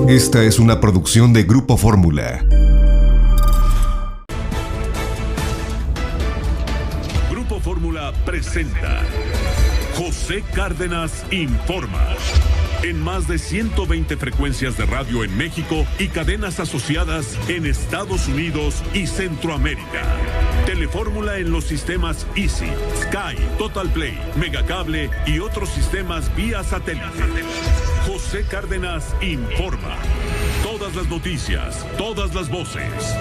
Esta es una producción de Grupo Fórmula. Grupo Fórmula presenta José Cárdenas Informa. En más de 120 frecuencias de radio en México y cadenas asociadas en Estados Unidos y Centroamérica. Telefórmula en los sistemas Easy, Sky, Total Play, Megacable y otros sistemas vía satélite. José Cárdenas Informa. Todas las noticias, todas las voces.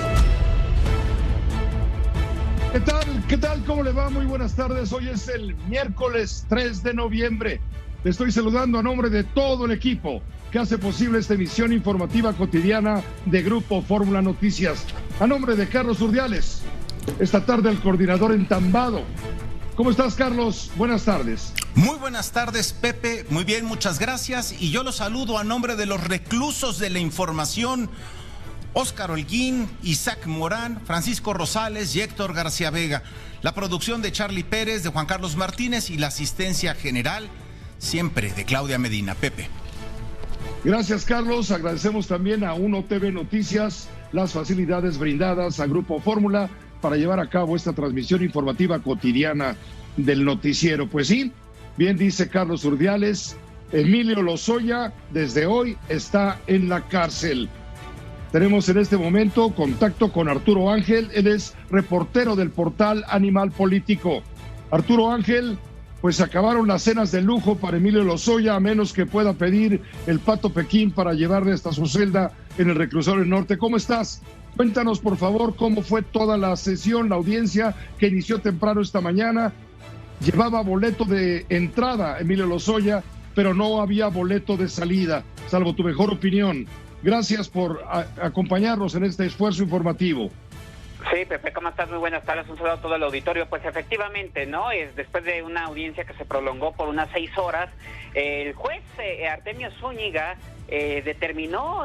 ¿Qué tal? ¿Qué tal? ¿Cómo le va? Muy buenas tardes. Hoy es el miércoles 3 de noviembre. Le estoy saludando a nombre de todo el equipo que hace posible esta emisión informativa cotidiana de Grupo Fórmula Noticias. A nombre de Carlos Urdiales, esta tarde el coordinador entambado. ¿Cómo estás, Carlos? Buenas tardes. Muy buenas tardes, Pepe. Muy bien, muchas gracias. Y yo los saludo a nombre de los reclusos de la información: Óscar Holguín, Isaac Morán, Francisco Rosales y Héctor García Vega. La producción de Charlie Pérez, de Juan Carlos Martínez y la asistencia general, siempre de Claudia Medina. Pepe. Gracias, Carlos. Agradecemos también a Uno TV Noticias las facilidades brindadas a Grupo Fórmula para llevar a cabo esta transmisión informativa cotidiana del noticiero. Pues sí, bien dice Carlos Urdiales, Emilio Lozoya desde hoy está en la cárcel. Tenemos en este momento contacto con Arturo Ángel, él es reportero del portal Animal Político. Arturo Ángel, pues acabaron las cenas de lujo para Emilio Lozoya, a menos que pueda pedir el Pato Pekín para llevarle hasta su celda en el reclusorio norte. ¿Cómo estás? Cuéntanos, por favor, cómo fue toda la sesión, la audiencia que inició temprano esta mañana. Llevaba boleto de entrada Emilio Lozoya, pero no había boleto de salida, salvo tu mejor opinión. Gracias por acompañarnos en este esfuerzo informativo. Sí, Pepe, ¿cómo estás? Muy buenas tardes, un saludo a todo el auditorio. Pues efectivamente, ¿no? Después de una audiencia que se prolongó por unas 6 horas, el juez Artemio Zúñiga determinó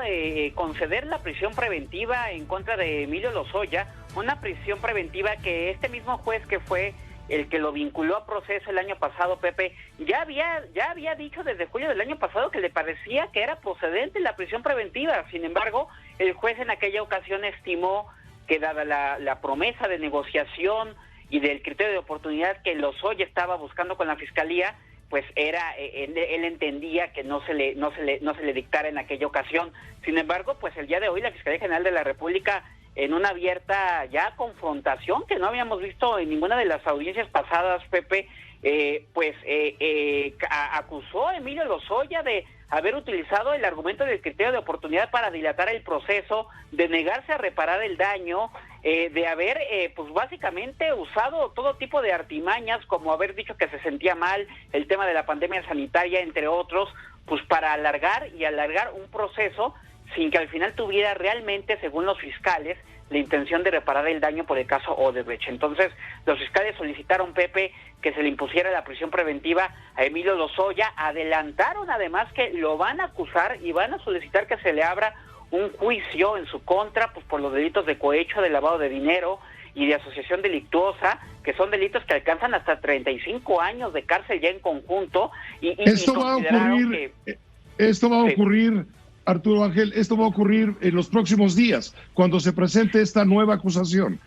conceder la prisión preventiva en contra de Emilio Lozoya, una prisión preventiva que este mismo juez que fue el que lo vinculó a proceso el año pasado, Pepe, ya había dicho desde julio del año pasado que le parecía que era procedente la prisión preventiva. Sin embargo, el juez en aquella ocasión estimó que dada la promesa de negociación y del criterio de oportunidad que Lozoya estaba buscando con la fiscalía, pues él entendía que no se le dictara en aquella ocasión. Sin embargo, pues el día de hoy la Fiscalía General de la República, en una abierta ya confrontación que no habíamos visto en ninguna de las audiencias pasadas, Pepe, acusó a Emilio Lozoya de haber utilizado el argumento del criterio de oportunidad para dilatar el proceso, de negarse a reparar el daño, de haber pues básicamente usado todo tipo de artimañas, como haber dicho que se sentía mal, el tema de la pandemia sanitaria, entre otros, pues para alargar un proceso sin que al final tuviera realmente, según los fiscales, la intención de reparar el daño por el caso Odebrecht. Entonces, los fiscales solicitaron, Pepe, que se le impusiera la prisión preventiva a Emilio Lozoya. Adelantaron además que lo van a acusar y van a solicitar que se le abra un juicio en su contra, pues por los delitos de cohecho, de lavado de dinero y de asociación delictuosa, que son delitos que alcanzan hasta 35 años de cárcel ya en conjunto. Esto va a ocurrir, Arturo Ángel, esto va a ocurrir en los próximos días, cuando se presente esta nueva acusación.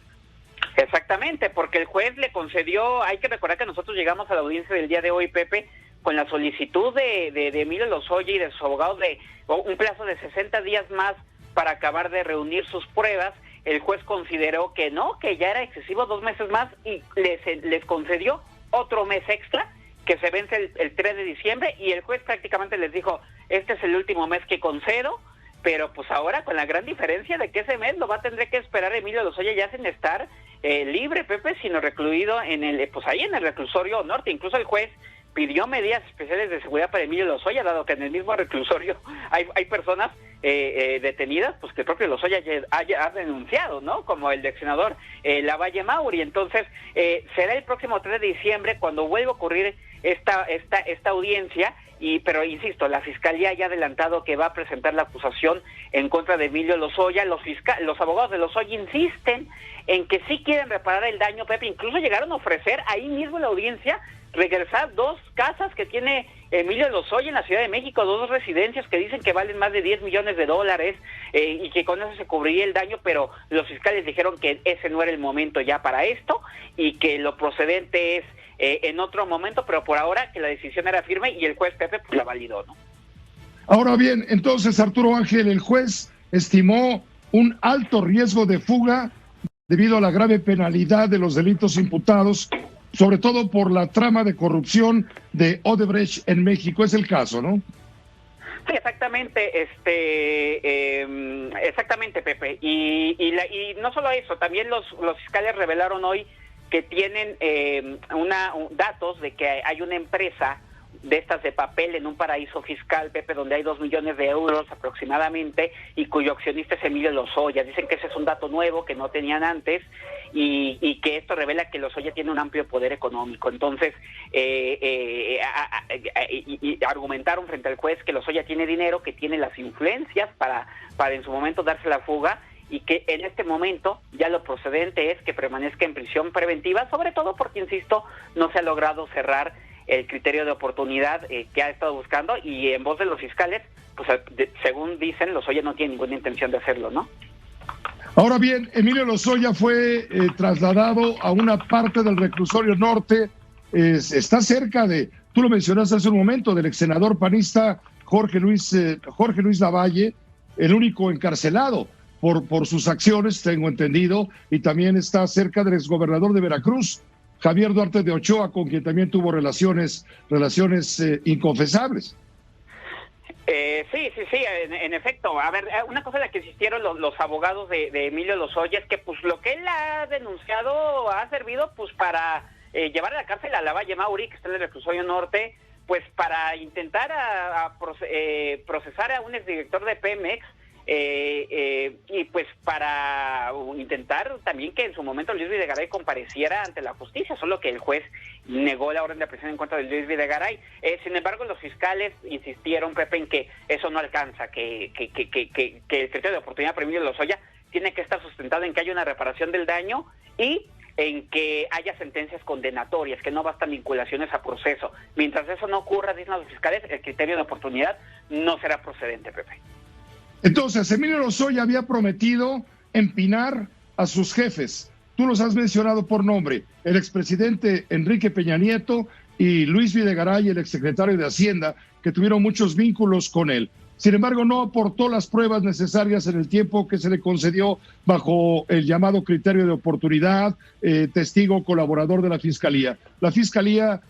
Exactamente, porque el juez le concedió, hay que recordar que nosotros llegamos a la audiencia del día de hoy, Pepe, con la solicitud de Emilio Lozoya y de sus abogados de un plazo de 60 días más para acabar de reunir sus pruebas. El juez consideró que no, que ya era excesivo 2 meses más y les concedió otro mes extra que se vence el 3 de diciembre y el juez prácticamente les dijo, este es el último mes que concedo, pero pues ahora con la gran diferencia de que ese mes lo va a tener que esperar Emilio Lozoya ya sin estar libre, Pepe, sino recluido ahí en el reclusorio norte. Incluso el juez pidió medidas especiales de seguridad para Emilio Lozoya, dado que en el mismo reclusorio hay personas detenidas, pues que el propio Lozoya ha denunciado, ¿no? Como el ex senador Lavalle Mauri. Entonces, será el próximo 3 de diciembre cuando vuelva a ocurrir esta audiencia, pero insisto, la Fiscalía ya ha adelantado que va a presentar la acusación en contra de Emilio Lozoya. Los abogados de Lozoya insisten en que sí quieren reparar el daño, Pepe. Incluso llegaron a ofrecer ahí mismo en la audiencia regresar 2 casas que tiene Emilio Lozoya en la Ciudad de México, 2 residencias que dicen que valen más de $10 millones y que con eso se cubriría el daño, pero los fiscales dijeron que ese no era el momento ya para esto y que lo procedente es en otro momento, pero por ahora que la decisión era firme y el juez Pepe pues la validó, ¿no? Ahora bien, entonces Arturo Ángel, el juez estimó un alto riesgo de fuga debido a la grave penalidad de los delitos imputados, sobre todo por la trama de corrupción de Odebrecht en México. Es el caso, ¿no? Sí, exactamente, exactamente, Pepe. Y no solo eso, también los fiscales revelaron hoy que tienen datos de que hay una empresa de estas de papel en un paraíso fiscal, Pepe, donde hay 2 millones de euros aproximadamente y cuyo accionista es Emilio Lozoya. Dicen que ese es un dato nuevo que no tenían antes y que esto revela que Lozoya tiene un amplio poder económico. Entonces, argumentaron frente al juez que Lozoya tiene dinero, que tiene las influencias para en su momento darse la fuga y que en este momento ya lo procedente es que permanezca en prisión preventiva, sobre todo porque, insisto, no se ha logrado cerrar el criterio de oportunidad que ha estado buscando y en voz de los fiscales, pues según dicen, Lozoya no tiene ninguna intención de hacerlo, ¿no? Ahora bien, Emilio Lozoya fue trasladado a una parte del reclusorio norte, está cerca de, tú lo mencionaste hace un momento, del ex senador panista Jorge Luis Lavalle, el único encarcelado por sus acciones, tengo entendido, y también está cerca del exgobernador de Veracruz, Javier Duarte de Ochoa, con quien también tuvo relaciones inconfesables. Sí, en efecto. A ver, una cosa de la que insistieron los abogados de Emilio Lozoya es que pues lo que él ha denunciado ha servido pues para llevar a la cárcel a Lavalle Mauri, que está en el reclusorio norte, pues para intentar procesar a un exdirector de Pemex, y pues para intentar también que en su momento Luis Videgaray compareciera ante la justicia, solo que el juez negó la orden de aprehensión en contra de Luis Videgaray. Sin embargo, los fiscales insistieron, Pepe, en que eso no alcanza, que el criterio de oportunidad para Emilio Lozoya tiene que estar sustentado en que haya una reparación del daño y en que haya sentencias condenatorias, que no bastan vinculaciones a proceso. Mientras eso no ocurra, dicen los fiscales, el criterio de oportunidad no será procedente, Pepe. Entonces, Emilio Lozoya había prometido empinar a sus jefes. Tú los has mencionado por nombre, el expresidente Enrique Peña Nieto y Luis Videgaray, el exsecretario de Hacienda, que tuvieron muchos vínculos con él. Sin embargo, no aportó las pruebas necesarias en el tiempo que se le concedió bajo el llamado criterio de oportunidad, testigo colaborador de la Fiscalía. La Fiscalía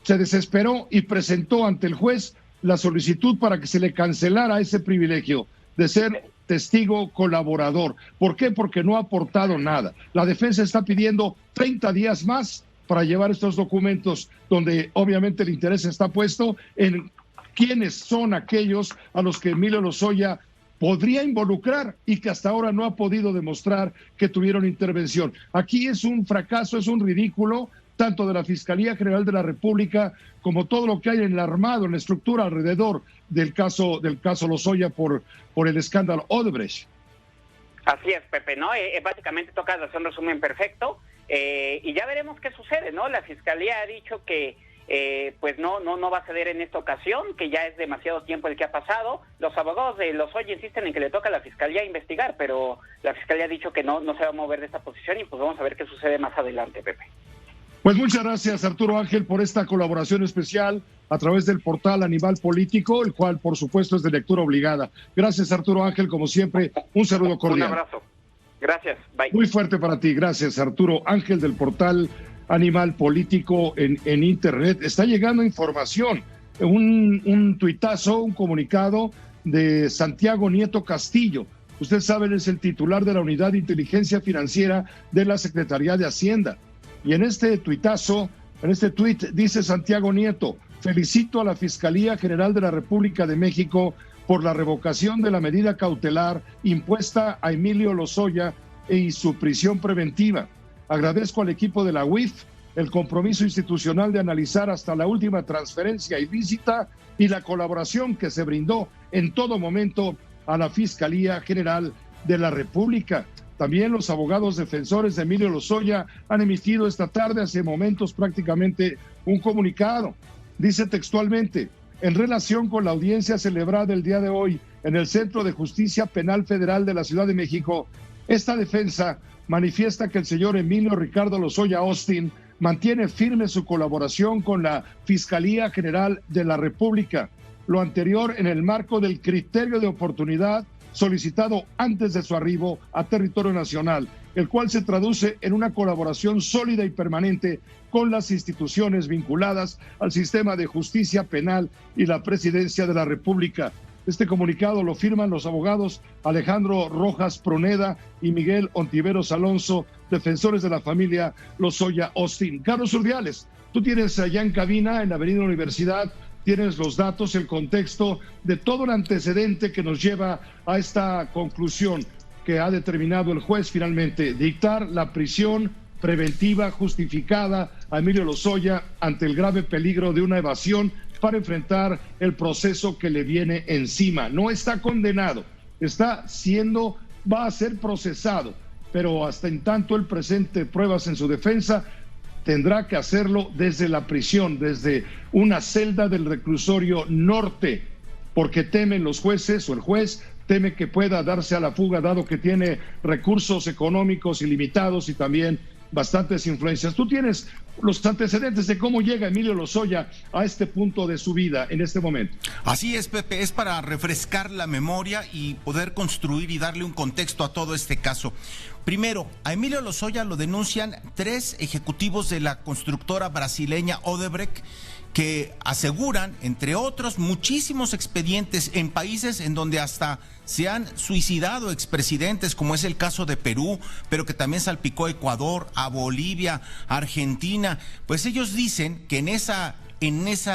se desesperó y presentó ante el juez la solicitud para que se le cancelara ese privilegio de ser testigo colaborador. ¿Por qué? Porque no ha aportado nada. La defensa está pidiendo 30 días más para llevar estos documentos, donde obviamente el interés está puesto en quiénes son aquellos a los que Emilio Lozoya podría involucrar y que hasta ahora no ha podido demostrar que tuvieron intervención. Aquí es un fracaso, es un ridículo, tanto de la Fiscalía General de la República como todo lo que hay en el armado, en la estructura alrededor del caso Lozoya por el escándalo Odebrecht. Así es, Pepe, ¿no? Básicamente toca hacer un resumen perfecto y ya veremos qué sucede, ¿no? La Fiscalía ha dicho que pues no va a ceder en esta ocasión, que ya es demasiado tiempo el que ha pasado. Los abogados de Lozoya insisten en que le toca a la Fiscalía investigar, pero la Fiscalía ha dicho que no se va a mover de esta posición y pues vamos a ver qué sucede más adelante, Pepe. Pues muchas gracias, Arturo Ángel, por esta colaboración especial a través del portal Animal Político, el cual, por supuesto, es de lectura obligada. Gracias, Arturo Ángel, como siempre, un saludo cordial. Un abrazo. Gracias, bye. Muy fuerte para ti, gracias, Arturo Ángel, del portal Animal Político en Internet. Está llegando información, un tuitazo, un comunicado de Santiago Nieto Castillo. Usted sabe, él es el titular de la Unidad de Inteligencia Financiera de la Secretaría de Hacienda. Y en este tuitazo, en este tuit, dice Santiago Nieto: felicito a la Fiscalía General de la República de México por la revocación de la medida cautelar impuesta a Emilio Lozoya y su prisión preventiva. Agradezco al equipo de la UIF el compromiso institucional de analizar hasta la última transferencia ilícita y la colaboración que se brindó en todo momento a la Fiscalía General de la República. También los abogados defensores de Emilio Lozoya han emitido esta tarde, hace momentos prácticamente, un comunicado. Dice textualmente: en relación con la audiencia celebrada el día de hoy en el Centro de Justicia Penal Federal de la Ciudad de México, esta defensa manifiesta que el señor Emilio Ricardo Lozoya Austin mantiene firme su colaboración con la Fiscalía General de la República. Lo anterior en el marco del criterio de oportunidad solicitado antes de su arribo a territorio nacional, el cual se traduce en una colaboración sólida y permanente con las instituciones vinculadas al sistema de justicia penal y la Presidencia de la República. Este comunicado lo firman los abogados Alejandro Rojas Pruneda y Miguel Ontiveros Alonso, defensores de la familia Lozoya Austin. Carlos Urdiales, tú tienes allá en cabina, en la Avenida Universidad, tienes los datos, el contexto de todo el antecedente que nos lleva a esta conclusión que ha determinado el juez finalmente: dictar la prisión preventiva justificada a Emilio Lozoya ante el grave peligro de una evasión para enfrentar el proceso que le viene encima. No está condenado, va a ser procesado, pero hasta en tanto él presente pruebas en su defensa, tendrá que hacerlo desde la prisión, desde una celda del reclusorio norte, porque temen los jueces, o el juez teme que pueda darse a la fuga, dado que tiene recursos económicos ilimitados y también bastantes influencias. Tú tienes los antecedentes de cómo llega Emilio Lozoya a este punto de su vida en este momento. Así es, Pepe, es para refrescar la memoria y poder construir y darle un contexto a todo este caso. Primero, a Emilio Lozoya lo denuncian 3 ejecutivos de la constructora brasileña Odebrecht, que aseguran, entre otros, muchísimos expedientes en países en donde hasta se han suicidado expresidentes, como es el caso de Perú, pero que también salpicó a Ecuador, a Bolivia, a Argentina. Pues ellos dicen que en esa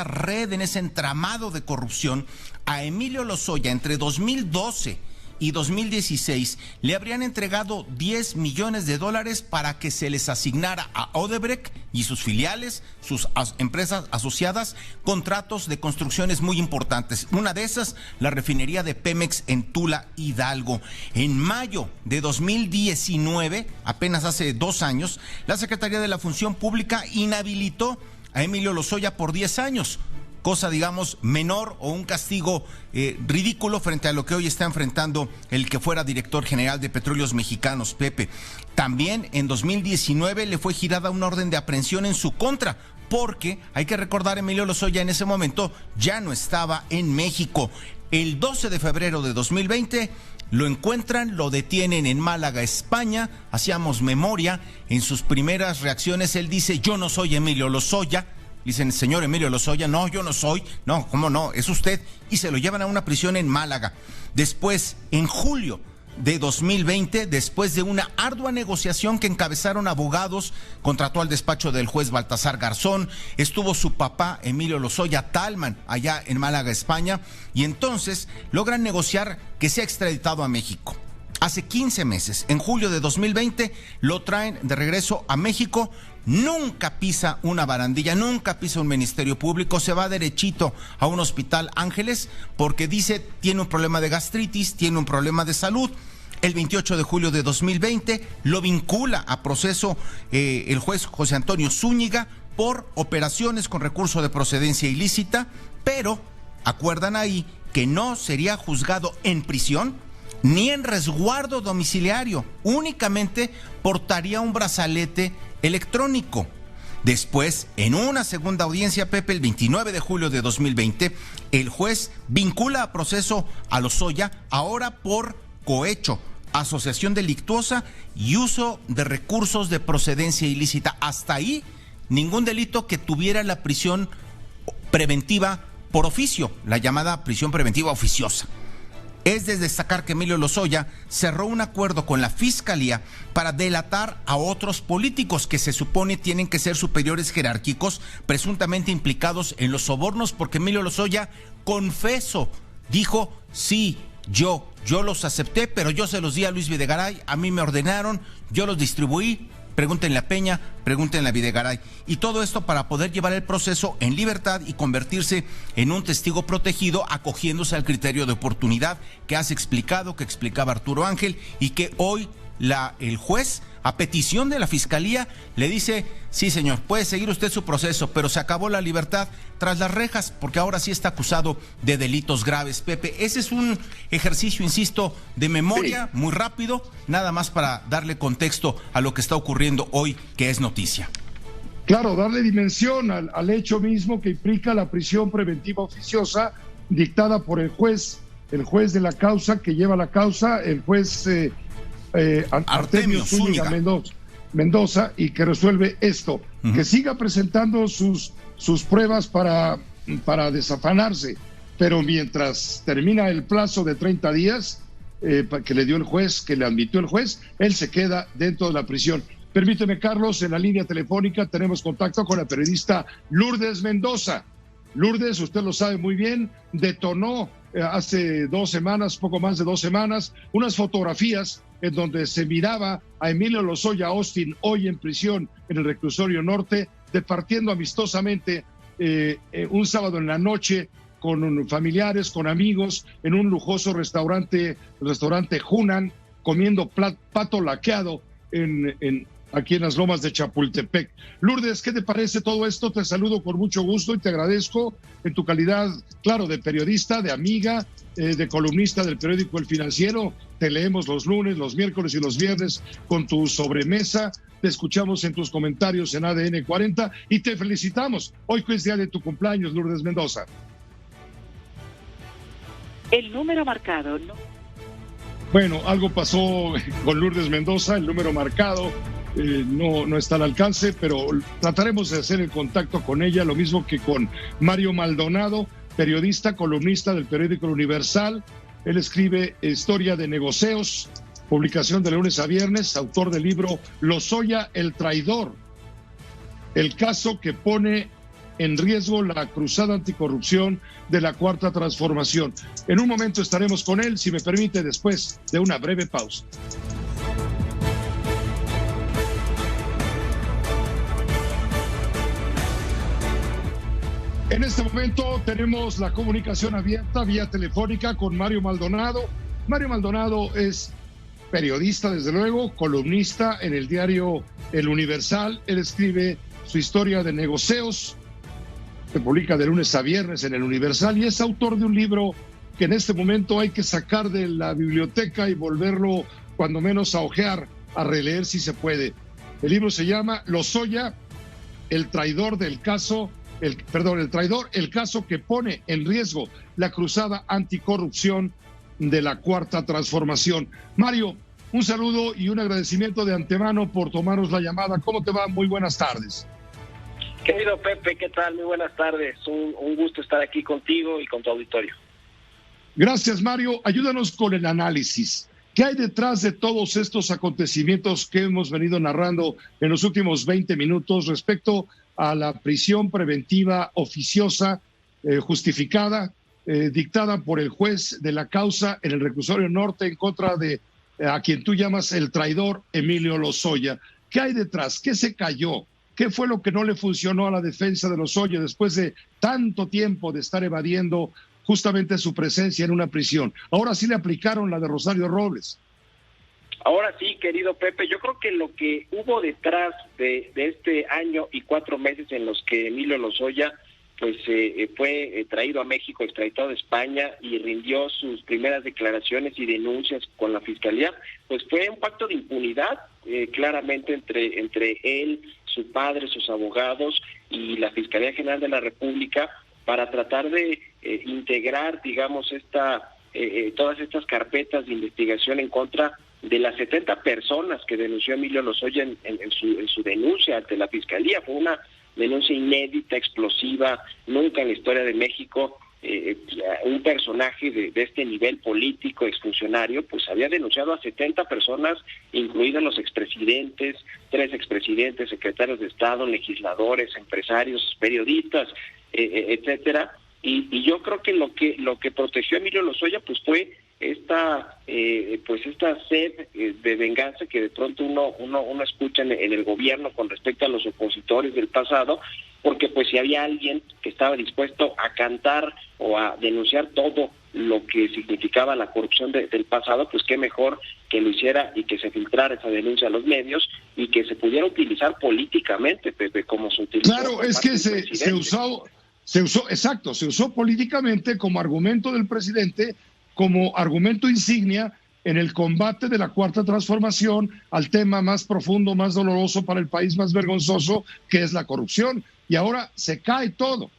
red, en ese entramado de corrupción, a Emilio Lozoya entre 2012 y 2016 le habrían entregado $10 millones para que se les asignara a Odebrecht y sus filiales, sus empresas asociadas, contratos de construcciones muy importantes. Una de esas, la refinería de Pemex en Tula, Hidalgo. En mayo de 2019, apenas hace 2 años, la Secretaría de la Función Pública inhabilitó a Emilio Lozoya por 10 años. Cosa, digamos, menor o un castigo ridículo frente a lo que hoy está enfrentando el que fuera director general de Petróleos Mexicanos, Pepe. También en 2019 le fue girada una orden de aprehensión en su contra, porque, hay que recordar, Emilio Lozoya en ese momento ya no estaba en México. El 12 de febrero de 2020 lo encuentran, lo detienen en Málaga, España. Hacíamos memoria, en sus primeras reacciones él dice: yo no soy Emilio Lozoya. Dicen: señor Emilio Lozoya, no, yo no soy. No, ¿cómo no? Es usted. Y se lo llevan a una prisión en Málaga. Después, en julio de 2020, después de una ardua negociación que encabezaron abogados, contrató al despacho del juez Baltasar Garzón, estuvo su papá, Emilio Lozoya Talman, allá en Málaga, España, y entonces logran negociar que sea extraditado a México. Hace 15 meses, en julio de 2020, lo traen de regreso a México. Nunca pisa una barandilla, nunca pisa un ministerio público, se va derechito a un hospital Ángeles porque dice tiene un problema de gastritis, tiene un problema de salud. El 28 de julio de 2020 lo vincula a proceso el juez José Antonio Zúñiga por operaciones con recurso de procedencia ilícita, pero acuerdan ahí que no sería juzgado en prisión ni en resguardo domiciliario, únicamente portaría un brazalete electrónico. Después, en una segunda audiencia, Pepe, el 29 de julio de 2020, el juez vincula a proceso a Lozoya, ahora por cohecho, asociación delictuosa y uso de recursos de procedencia ilícita. Hasta ahí, ningún delito que tuviera la prisión preventiva por oficio, la llamada prisión preventiva oficiosa. Es de destacar que Emilio Lozoya cerró un acuerdo con la Fiscalía para delatar a otros políticos que se supone tienen que ser superiores jerárquicos, presuntamente implicados en los sobornos, porque Emilio Lozoya confesó, dijo: sí, yo los acepté, pero yo se los di a Luis Videgaray, a mí me ordenaron, yo los distribuí. Pregúntenle a Peña, pregúntenle a Videgaray. Y todo esto para poder llevar el proceso en libertad y convertirse en un testigo protegido, acogiéndose al criterio de oportunidad que has explicado, que explicaba Arturo Ángel, y que hoy el juez, a petición de la fiscalía, le dice: sí, señor, puede seguir usted su proceso, pero se acabó la libertad tras las rejas, porque ahora sí está acusado de delitos graves. Pepe, ese es un ejercicio, insisto, de memoria, muy rápido, nada más para darle contexto a lo que está ocurriendo hoy, que es noticia. Claro, darle dimensión al hecho mismo que implica la prisión preventiva oficiosa dictada por el juez de la causa, que lleva la causa, el juez Artemio Zúñiga Mendoza, y que resuelve esto, que siga presentando sus pruebas para desafanarse, pero mientras termina el plazo de 30 días que le dio el juez, que le admitió el juez, él se queda dentro de la prisión. Permíteme, Carlos, en la línea telefónica tenemos contacto con la periodista Lourdes Mendoza. Lourdes, usted lo sabe muy bien, detonó hace 2 semanas, poco más de 2 semanas, unas fotografías en donde se miraba a Emilio Lozoya Austin, hoy en prisión en el reclusorio norte, departiendo amistosamente un sábado en la noche con familiares, con amigos, en un lujoso restaurante Hunan, comiendo pato laqueado aquí en las lomas de Chapultepec. Lourdes, ¿qué te parece todo esto? Te saludo con mucho gusto y te agradezco en tu calidad, claro, de periodista, de amiga, de columnista del periódico El Financiero. Te leemos los lunes, los miércoles y los viernes con tu sobremesa. Te escuchamos en tus comentarios en ADN 40 y te felicitamos. Hoy que es día de tu cumpleaños, Lourdes Mendoza. El número marcado, ¿no? Bueno, algo pasó con Lourdes Mendoza, el número marcado no está al alcance, pero trataremos de hacer el contacto con ella, lo mismo que con Mario Maldonado, periodista, columnista del periódico El Universal. Él escribe Historia de Negocios, publicación de lunes a viernes, autor del libro Lozoya, el traidor, el caso que pone en riesgo la cruzada anticorrupción de la Cuarta Transformación. En un momento estaremos con él, si me permite, después de una breve pausa. En este momento tenemos la comunicación abierta vía telefónica con Mario Maldonado. Mario Maldonado es periodista, desde luego, columnista en el diario El Universal. Él escribe su Historia de Negocios, se publica de lunes a viernes en El Universal, y es autor de un libro que en este momento hay que sacar de la biblioteca y volverlo, cuando menos, a ojear, a releer si se puede. El libro se llama Lozoya, el traidor, el caso que pone en riesgo la cruzada anticorrupción de la Cuarta Transformación. Mario, un saludo y un agradecimiento de antemano por tomarnos la llamada. ¿Cómo te va? Muy buenas tardes. Querido Pepe, ¿qué tal? Muy buenas tardes. Un gusto estar aquí contigo y con tu auditorio. Gracias, Mario. Ayúdanos con el análisis. ¿Qué hay detrás de todos estos acontecimientos que hemos venido narrando en los últimos 20 minutos respecto a la prisión preventiva oficiosa justificada, dictada por el juez de la causa en el reclusorio norte en contra de a quien tú llamas el traidor, Emilio Lozoya? ¿Qué hay detrás? ¿Qué se cayó? ¿Qué fue lo que no le funcionó a la defensa de Lozoya después de tanto tiempo de estar evadiendo justamente su presencia en una prisión? Ahora sí le aplicaron la de Rosario Robles. Ahora sí, querido Pepe, yo creo que lo que hubo detrás de este año y 4 meses en los que Emilio Lozoya pues fue traído a México, extraditado de España, y rindió sus primeras declaraciones y denuncias con la Fiscalía, pues fue un pacto de impunidad claramente entre él, su padre, sus abogados y la Fiscalía General de la República, para tratar de integrar, digamos, todas estas carpetas de investigación en contra de las 70 personas que denunció Emilio Lozoya en su denuncia ante la Fiscalía. Fue una denuncia inédita, explosiva, nunca en la historia de México. Un personaje de este nivel político, exfuncionario, pues había denunciado a 70 personas, incluidos los expresidentes, 3 expresidentes, secretarios de Estado, legisladores, empresarios, periodistas, etcétera. Y yo creo que lo que protegió a Emilio Lozoya pues fue esta sed de venganza que de pronto uno escucha en el gobierno con respecto a los opositores del pasado, porque pues si había alguien que estaba dispuesto a cantar o a denunciar todo lo que significaba la corrupción del pasado, pues qué mejor que lo hiciera y que se filtrara esa denuncia a los medios y que se pudiera utilizar políticamente, Pepe, como se utilizó. Claro, es que se usó políticamente como argumento del presidente, como argumento insignia en el combate de la Cuarta Transformación al tema más profundo, más doloroso para el país, más vergonzoso, que es la corrupción. Y ahora se cae todo.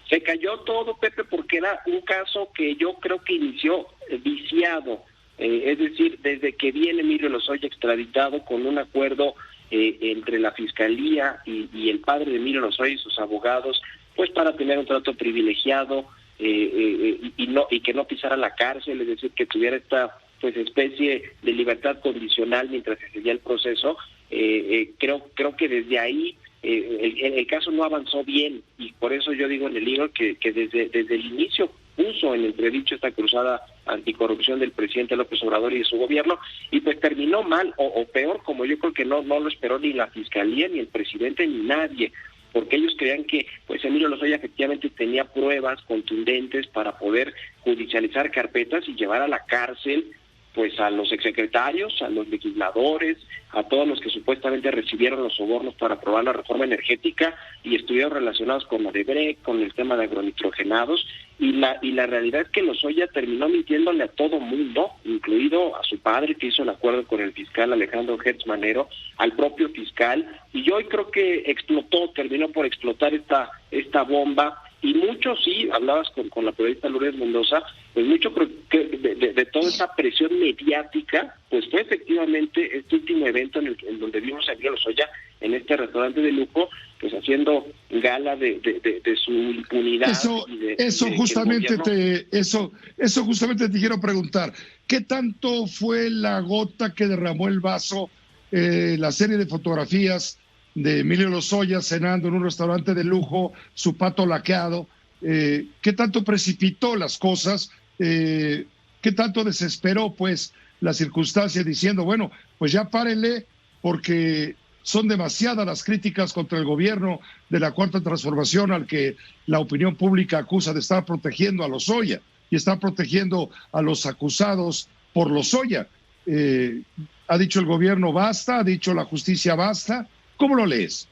Se cayó todo, Pepe, porque era un caso que yo creo que inició viciado. Es decir, desde que viene Emilio Lozoya extraditado con un acuerdo entre la Fiscalía y el padre de Emilio Lozoya y sus abogados, pues para tener un trato privilegiado y que no pisara la cárcel, es decir, que tuviera esta pues especie de libertad condicional mientras se seguía el proceso. Creo que desde ahí el caso no avanzó bien, y por eso yo digo en el libro que desde el inicio puso en entredicho esta cruzada anticorrupción del presidente López Obrador y de su gobierno, y pues terminó mal, o peor, como yo creo que no lo esperó ni la Fiscalía, ni el presidente, ni nadie, porque ellos creían que pues Emilio Lozoya efectivamente tenía pruebas contundentes para poder judicializar carpetas y llevar a la cárcel pues a los exsecretarios, a los legisladores, a todos los que supuestamente recibieron los sobornos para aprobar la reforma energética y estuvieron relacionados con Odebrecht, con el tema de agronitrogenados, y la realidad es que Lozoya terminó mintiéndole a todo mundo, incluido a su padre, que hizo el acuerdo con el fiscal Alejandro Gertz Manero, al propio fiscal, y yo hoy creo que terminó por explotar esta bomba. Y mucho, sí, hablabas con la periodista Lourdes Mendoza, pues mucho creo que de toda esa presión mediática, pues fue efectivamente este último evento en donde vimos a Emilio Lozoya en este restaurante de lujo, pues haciendo gala de su impunidad. Eso justamente te quiero preguntar. ¿Qué tanto fue la gota que derramó el vaso, la serie de fotografías de Emilio Lozoya cenando en un restaurante de lujo, su pato laqueado? ¿Qué tanto precipitó las cosas? ¿Qué tanto desesperó pues la circunstancia, diciendo, bueno, pues ya párenle, porque son demasiadas las críticas contra el gobierno de la Cuarta Transformación, al que la opinión pública acusa de estar protegiendo a Lozoya y está protegiendo a los acusados por Lozoya? ¿Ha dicho el gobierno basta? ¿Ha dicho la justicia basta? ¿Cómo lo lees?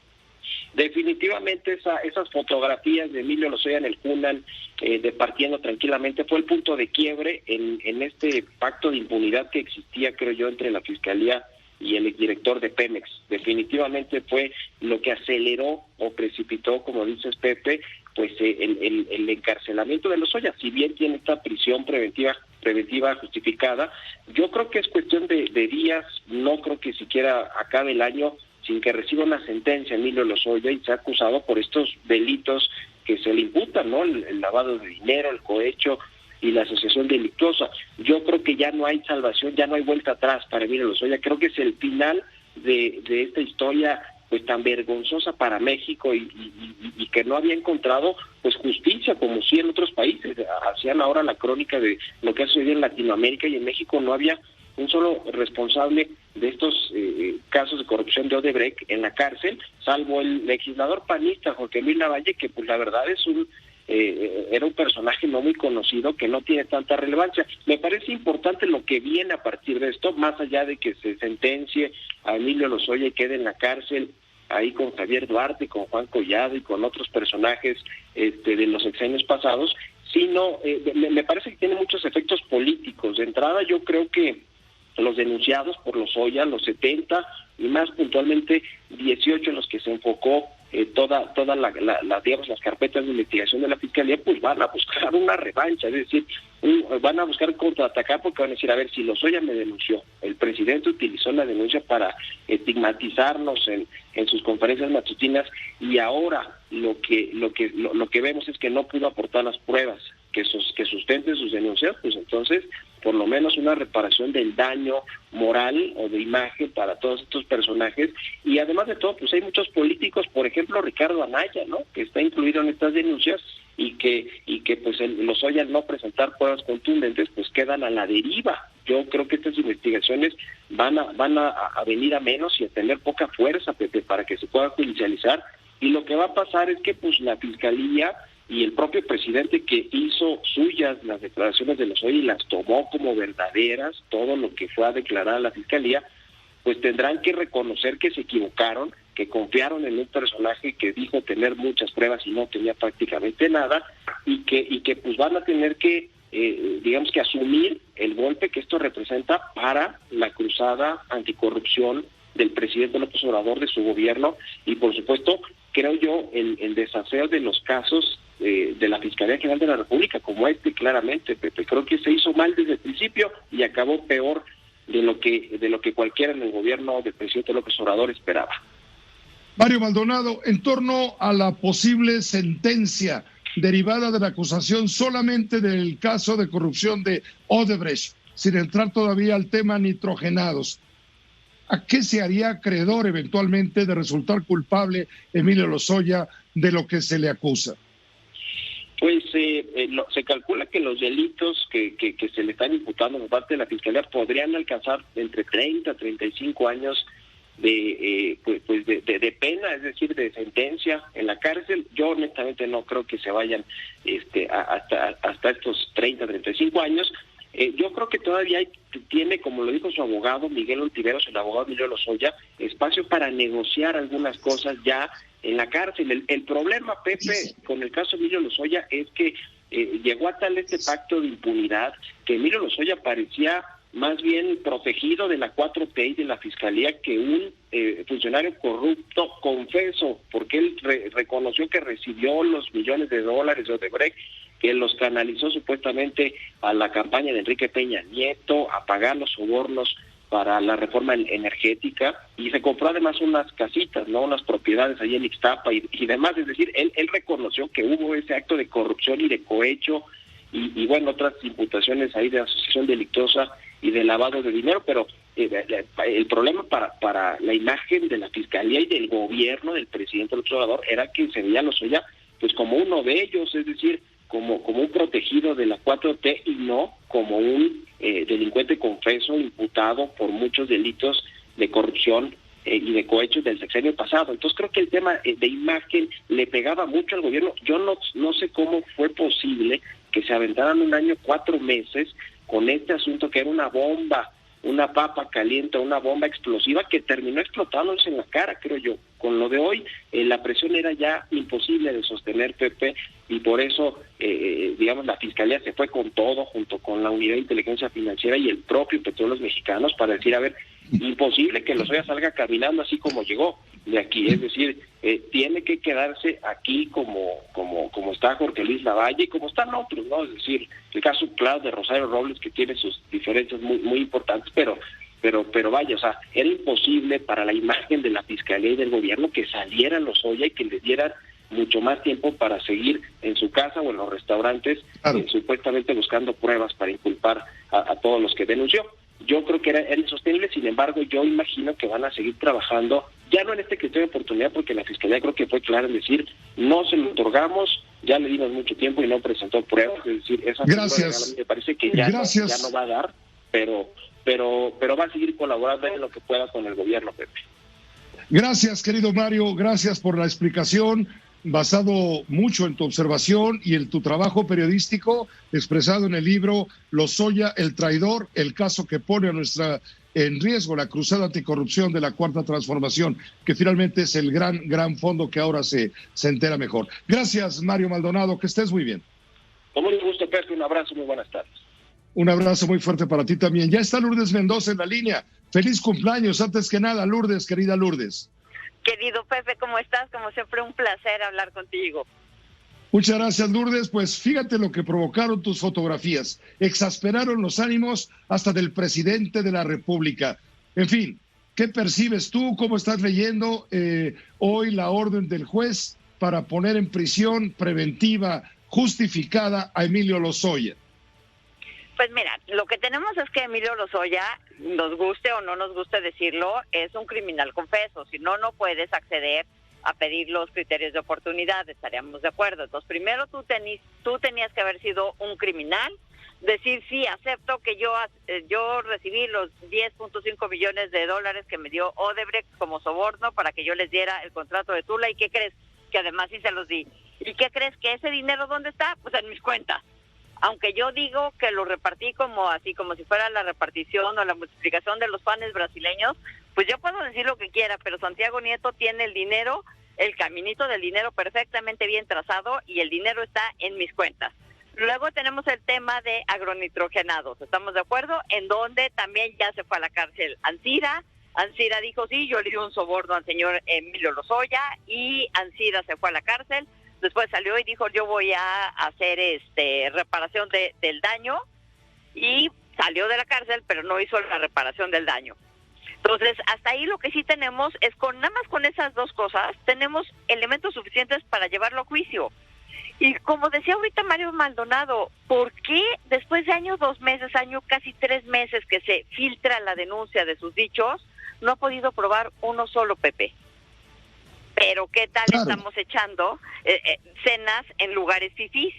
Definitivamente esas fotografías de Emilio Lozoya en el Cunan, departiendo tranquilamente, fue el punto de quiebre en este pacto de impunidad que existía, creo yo, entre la Fiscalía y el exdirector de Pemex. Definitivamente fue lo que aceleró o precipitó, como dices, Pepe, pues el encarcelamiento de Lozoya. Si bien tiene esta prisión preventiva justificada, yo creo que es cuestión de días, no creo que siquiera acabe el año sin que reciba una sentencia Emilio Lozoya y sea acusado por estos delitos que se le imputan, ¿no? El lavado de dinero, el cohecho y la asociación delictuosa. Yo creo que ya no hay salvación, ya no hay vuelta atrás para Emilio Lozoya. Creo que es el final de esta historia pues tan vergonzosa para México y que no había encontrado pues justicia como sí en otros países. Hacían ahora la crónica de lo que ha sucedido en Latinoamérica, y en México no había un solo responsable de estos casos de corrupción de Odebrecht en la cárcel, salvo el legislador panista Jorge Luis Lavalle, que pues la verdad es era un personaje no muy conocido, que no tiene tanta relevancia. Me parece importante lo que viene a partir de esto, más allá de que se sentencie a Emilio Lozoya y quede en la cárcel ahí con Javier Duarte, con Juan Collado y con otros personajes de los sexenios pasados, sino me parece que tiene muchos efectos políticos. De entrada, yo creo que los denunciados por Lozoya, los 70 y más puntualmente 18 en los que se enfocó toda las carpetas de investigación de la Fiscalía, pues van a buscar una revancha, es decir, van a buscar contraatacar, porque van a decir, a ver, si Lozoya me denunció, el presidente utilizó la denuncia para estigmatizarnos en sus conferencias matutinas, y ahora lo que vemos es que no pudo aportar las pruebas que sustenten sus denuncias, pues entonces por lo menos una reparación del daño moral o de imagen para todos estos personajes. Y además de todo, pues hay muchos políticos, por ejemplo Ricardo Anaya, ¿no?, que está incluido en estas denuncias y que pues Lozoya, al no presentar pruebas contundentes, pues quedan a la deriva. Yo creo que estas investigaciones van a venir a menos y a tener poca fuerza, Pepe, para que se pueda judicializar. Y lo que va a pasar es que pues la Fiscalía y el propio presidente, que hizo suyas las declaraciones de Lozoya y las tomó como verdaderas, todo lo que fue a declarar a la Fiscalía, pues tendrán que reconocer que se equivocaron, que confiaron en un personaje que dijo tener muchas pruebas y no tenía prácticamente nada, y que pues van a tener que, digamos que asumir el golpe que esto representa para la cruzada anticorrupción del presidente López Obrador, de su gobierno, y por supuesto, creo yo, el deshacer de los casos de la Fiscalía General de la República, como claramente, Pepe. Creo que se hizo mal desde el principio y acabó peor de lo que cualquiera en el gobierno del presidente López Obrador esperaba. Mario Maldonado, en torno a la posible sentencia derivada de la acusación solamente del caso de corrupción de Odebrecht, sin entrar todavía al tema nitrogenados, ¿a qué se haría acreedor eventualmente de resultar culpable Emilio Lozoya de lo que se le acusa? Pues se calcula que los delitos que se le están imputando por parte de la Fiscalía podrían alcanzar entre 30 a 35 años de pena, es decir, de sentencia en la cárcel. Yo honestamente no creo que se vayan hasta estos 30, 35 años. Yo creo que todavía tiene, como lo dijo su abogado Miguel Ontiveros, el abogado Emilio Lozoya, espacio para negociar algunas cosas ya en la cárcel. El problema, Pepe, con el caso Emilio Lozoya es que llegó a tal este pacto de impunidad que Emilio Lozoya parecía más bien protegido de la 4T y de la Fiscalía que un funcionario corrupto, confeso, porque él reconoció que recibió los millones de dólares de Odebrecht, que los canalizó supuestamente a la campaña de Enrique Peña Nieto, a pagar los sobornos para la reforma energética, y se compró además unas casitas, no, unas propiedades ahí en Ixtapa y demás. Es decir, él reconoció que hubo ese acto de corrupción y de cohecho y bueno, otras imputaciones ahí de asociación delictuosa y de lavado de dinero, pero el problema para la imagen de la Fiscalía y del gobierno del presidente López Obrador era que se veía a Lozoya pues como uno de ellos, es decir, como un protegido de la 4T y no como un delincuente confeso imputado por muchos delitos de corrupción y de cohecho del sexenio pasado. Entonces creo que el tema de imagen le pegaba mucho al gobierno. Yo no sé cómo fue posible que se aventaran 1 año, 4 meses con este asunto que era una bomba, una papa caliente, una bomba explosiva que terminó explotándose en la cara, creo yo. Con lo de hoy, la presión era ya imposible de sostener, Pepe, y por eso, digamos, la Fiscalía se fue con todo, junto con la Unidad de Inteligencia Financiera y el propio Petróleos Mexicanos, para decir, a ver, imposible que Lozoya salga caminando así como llegó de aquí, es decir, tiene que quedarse aquí como está Jorge Luis Lavalle y como están otros, ¿no? Es decir, el caso claro de Rosario Robles, que tiene sus diferencias muy importantes, pero vaya, o sea, era imposible para la imagen de la Fiscalía y del gobierno que saliera Lozoya y que le dieran mucho más tiempo para seguir en su casa o en los restaurantes, claro, supuestamente buscando pruebas para inculpar a todos los que denunció. Yo creo que era insostenible. Sin embargo, yo imagino que van a seguir trabajando, ya no en este criterio de oportunidad, porque la Fiscalía creo que fue clara en decir, no se lo otorgamos, ya le dimos mucho tiempo y no presentó pruebas, es decir, esa Gracias. me parece que ya no va a dar, pero va a seguir colaborando en lo que pueda con el gobierno, Pepe. Gracias, querido Mario, gracias por la explicación, basado mucho en tu observación y en tu trabajo periodístico expresado en el libro Lozoya, el traidor, el caso que pone en riesgo la cruzada anticorrupción de la Cuarta Transformación, que finalmente es el gran fondo que ahora se entera mejor. Gracias, Mario Maldonado, que estés muy bien. Con mucho gusto, Pepe, un abrazo, muy buenas tardes. Un abrazo muy fuerte para ti también. Ya está Lourdes Mendoza en la línea. Feliz cumpleaños, antes que nada, Lourdes, querida Lourdes. Querido Pepe, ¿cómo estás? Como siempre, un placer hablar contigo. Muchas gracias, Lourdes. Pues fíjate lo que provocaron tus fotografías. Exasperaron los ánimos hasta del presidente de la República. En fin, ¿qué percibes tú? ¿Cómo estás leyendo hoy la orden del juez para poner en prisión preventiva justificada a Emilio Lozoya? Pues mira, lo que tenemos es que Emilio Lozoya, nos guste o no nos guste decirlo, es un criminal confeso. Si no, no puedes acceder a pedir los criterios de oportunidad, estaríamos de acuerdo. Entonces, primero tú tenías que haber sido un criminal, decir, sí, acepto que yo recibí los 10.5 millones de dólares que me dio Odebrecht como soborno para que yo les diera el contrato de Tula, y ¿qué crees? Que además sí se los di. ¿Y qué crees? ¿Que ese dinero dónde está? Pues en mis cuentas. Aunque yo digo que lo repartí como si fuera la repartición o la multiplicación de los panes brasileños, pues yo puedo decir lo que quiera, pero Santiago Nieto tiene el dinero, el caminito del dinero perfectamente bien trazado y el dinero está en mis cuentas. Luego tenemos el tema de agronitrogenados, ¿estamos de acuerdo? En donde también ya se fue a la cárcel Ancira. Ancira dijo, sí, yo le di un soborno al señor Emilio Lozoya y Ancira se fue a la cárcel. Después salió y dijo, yo voy a hacer reparación del daño, y salió de la cárcel, pero no hizo la reparación del daño. Entonces, hasta ahí lo que sí tenemos es nada más con esas dos cosas, tenemos elementos suficientes para llevarlo a juicio. Y como decía ahorita Mario Maldonado, ¿por qué después de año, 2 meses, año, casi 3 meses que se filtra la denuncia de sus dichos, no ha podido probar uno solo, Pepe? Pero ¿qué tal estamos echando cenas en lugares fifís?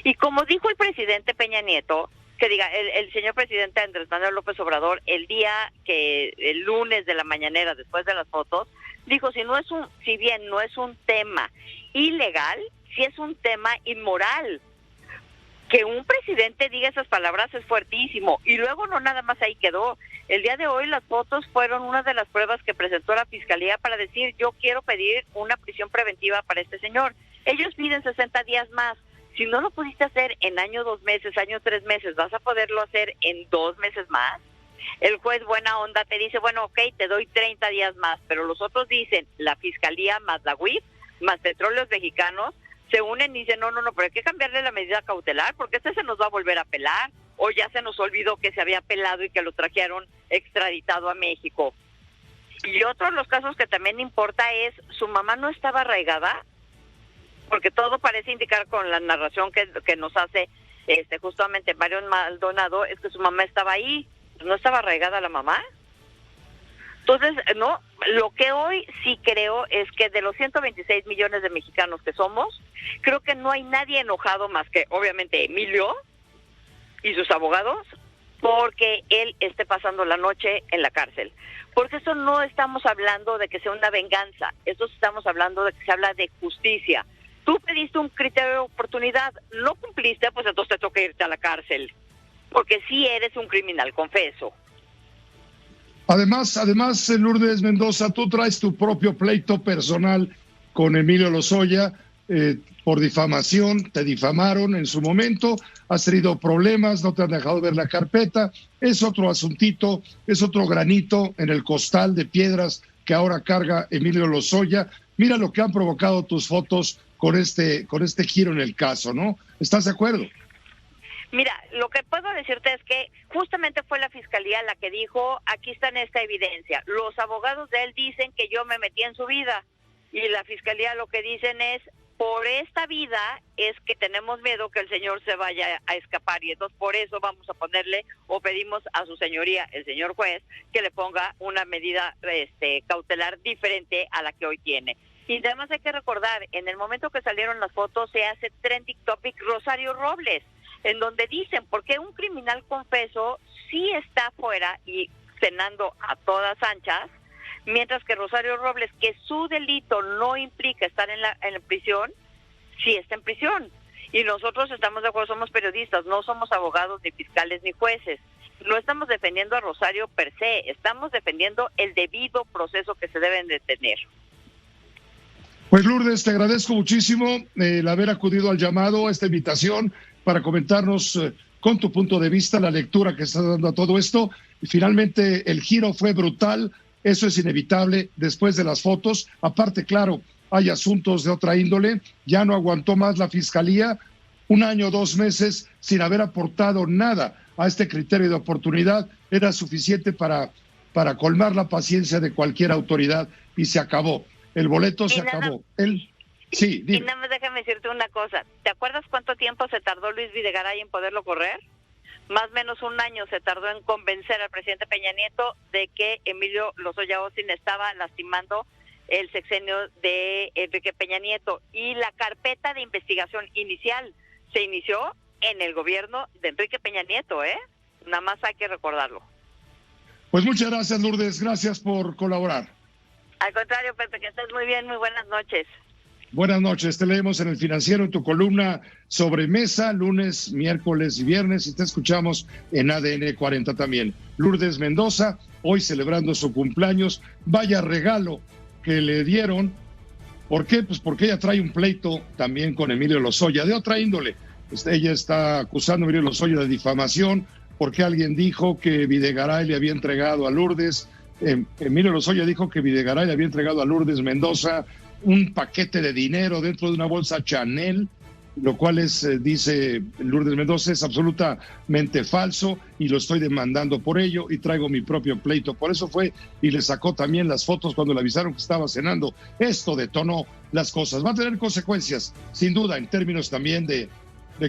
Y como dijo el presidente Peña Nieto, el señor presidente Andrés Manuel López Obrador, el lunes de la mañanera, después de las fotos, dijo, si bien no es un tema ilegal, sí es un tema inmoral. Que un presidente diga esas palabras es fuertísimo. Y luego no nada más ahí quedó. El día de hoy las fotos fueron una de las pruebas que presentó la Fiscalía para decir, yo quiero pedir una prisión preventiva para este señor. Ellos piden 60 días más. Si no lo pudiste hacer en año, 2 meses, año, 3 meses, ¿vas a poderlo hacer en 2 meses más? El juez buena onda te dice, bueno, ok, te doy 30 días más. Pero los otros dicen, la Fiscalía más la UIF, más Petróleos Mexicanos, se unen y dicen, no, pero hay que cambiarle la medida cautelar porque se nos va a volver a apelar, o ya se nos olvidó que se había apelado y que lo trajeron extraditado a México. Y otro de los casos que también importa es, su mamá no estaba arraigada, porque todo parece indicar con la narración que nos hace justamente Mario Maldonado, es que su mamá estaba ahí, no estaba arraigada la mamá. Entonces, no, lo que hoy sí creo es que de los 126 millones de mexicanos que somos, creo que no hay nadie enojado más que, obviamente, Emilio y sus abogados, porque él esté pasando la noche en la cárcel. Porque eso no estamos hablando de que sea una venganza, esto estamos hablando de que se habla de justicia. Tú pediste un criterio de oportunidad, no cumpliste, pues entonces te toca irte a la cárcel, porque sí eres un criminal, confeso. Además, Lourdes Mendoza, tú traes tu propio pleito personal con Emilio Lozoya por difamación, te difamaron en su momento, has tenido problemas, no te han dejado ver la carpeta, es otro asuntito, es otro granito en el costal de piedras que ahora carga Emilio Lozoya. Mira lo que han provocado tus fotos con este giro en el caso, ¿no? ¿Estás de acuerdo? Mira, lo que puedo decirte es que justamente fue la Fiscalía la que dijo, aquí está esta evidencia. Los abogados de él dicen que yo me metí en su vida y la Fiscalía lo que dicen es, por esta vida es que tenemos miedo que el señor se vaya a escapar y entonces por eso vamos a ponerle o pedimos a su señoría, el señor juez, que le ponga una medida cautelar diferente a la que hoy tiene. Y además hay que recordar, en el momento que salieron las fotos se hace trending topic Rosario Robles, en donde dicen, ¿por qué un criminal confeso sí está afuera y cenando a todas anchas, mientras que Rosario Robles, que su delito no implica estar en la prisión, sí está en prisión? Y nosotros estamos de acuerdo, somos periodistas, no somos abogados, ni fiscales, ni jueces. No estamos defendiendo a Rosario per se, estamos defendiendo el debido proceso que se deben de tener. Pues Lourdes, te agradezco muchísimo el haber acudido al llamado, a esta invitación, para comentarnos con tu punto de vista la lectura que estás dando a todo esto. Y finalmente el giro fue brutal, eso es inevitable después de las fotos. Aparte, claro, hay asuntos de otra índole, ya no aguantó más la Fiscalía, 1 año, 2 meses sin haber aportado nada a este criterio de oportunidad, era suficiente para colmar la paciencia de cualquier autoridad y se acabó. El boleto se acabó. Sí, dime. Y nada más déjame decirte una cosa. ¿Te acuerdas cuánto tiempo se tardó Luis Videgaray en poderlo correr? Más o menos 1 año se tardó en convencer al presidente Peña Nieto de que Emilio Lozoya Austin estaba lastimando el sexenio de Enrique Peña Nieto. Y la carpeta de investigación inicial se inició en el gobierno de Enrique Peña Nieto, ¿eh? Nada más hay que recordarlo. Pues muchas gracias, Lourdes. Gracias por colaborar. Al contrario, Pepe, que estés muy bien. Muy buenas noches. Buenas noches, te leemos en El Financiero en tu columna Sobremesa, lunes, miércoles y viernes, y te escuchamos en ADN 40 también. Lourdes Mendoza, hoy celebrando su cumpleaños, vaya regalo que le dieron. ¿Por qué? Pues porque ella trae un pleito también con Emilio Lozoya, de otra índole. Ella está acusando a Emilio Lozoya de difamación porque alguien dijo que Videgaray le había entregado a Lourdes, Emilio Lozoya dijo que Videgaray le había entregado a Lourdes Mendoza un paquete de dinero dentro de una bolsa Chanel, lo cual es, dice Lourdes Mendoza, es absolutamente falso y lo estoy demandando por ello y traigo mi propio pleito. Por eso fue y le sacó también las fotos cuando le avisaron que estaba cenando. Esto detonó las cosas. Va a tener consecuencias, sin duda, en términos también de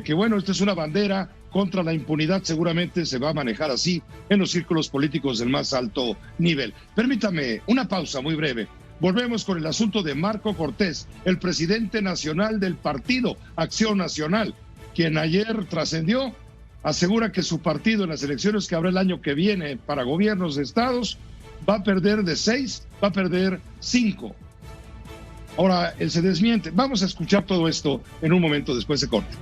que, bueno, esta es una bandera contra la impunidad, seguramente se va a manejar así en los círculos políticos del más alto nivel. Permítame una pausa muy breve. Volvemos con el asunto de Marco Cortés, el presidente nacional del partido Acción Nacional, quien ayer trascendió, asegura que su partido en las elecciones que habrá el año que viene para gobiernos de estados va a perder de 6, va a perder 5. Ahora, él se desmiente. Vamos a escuchar todo esto en un momento después de corte.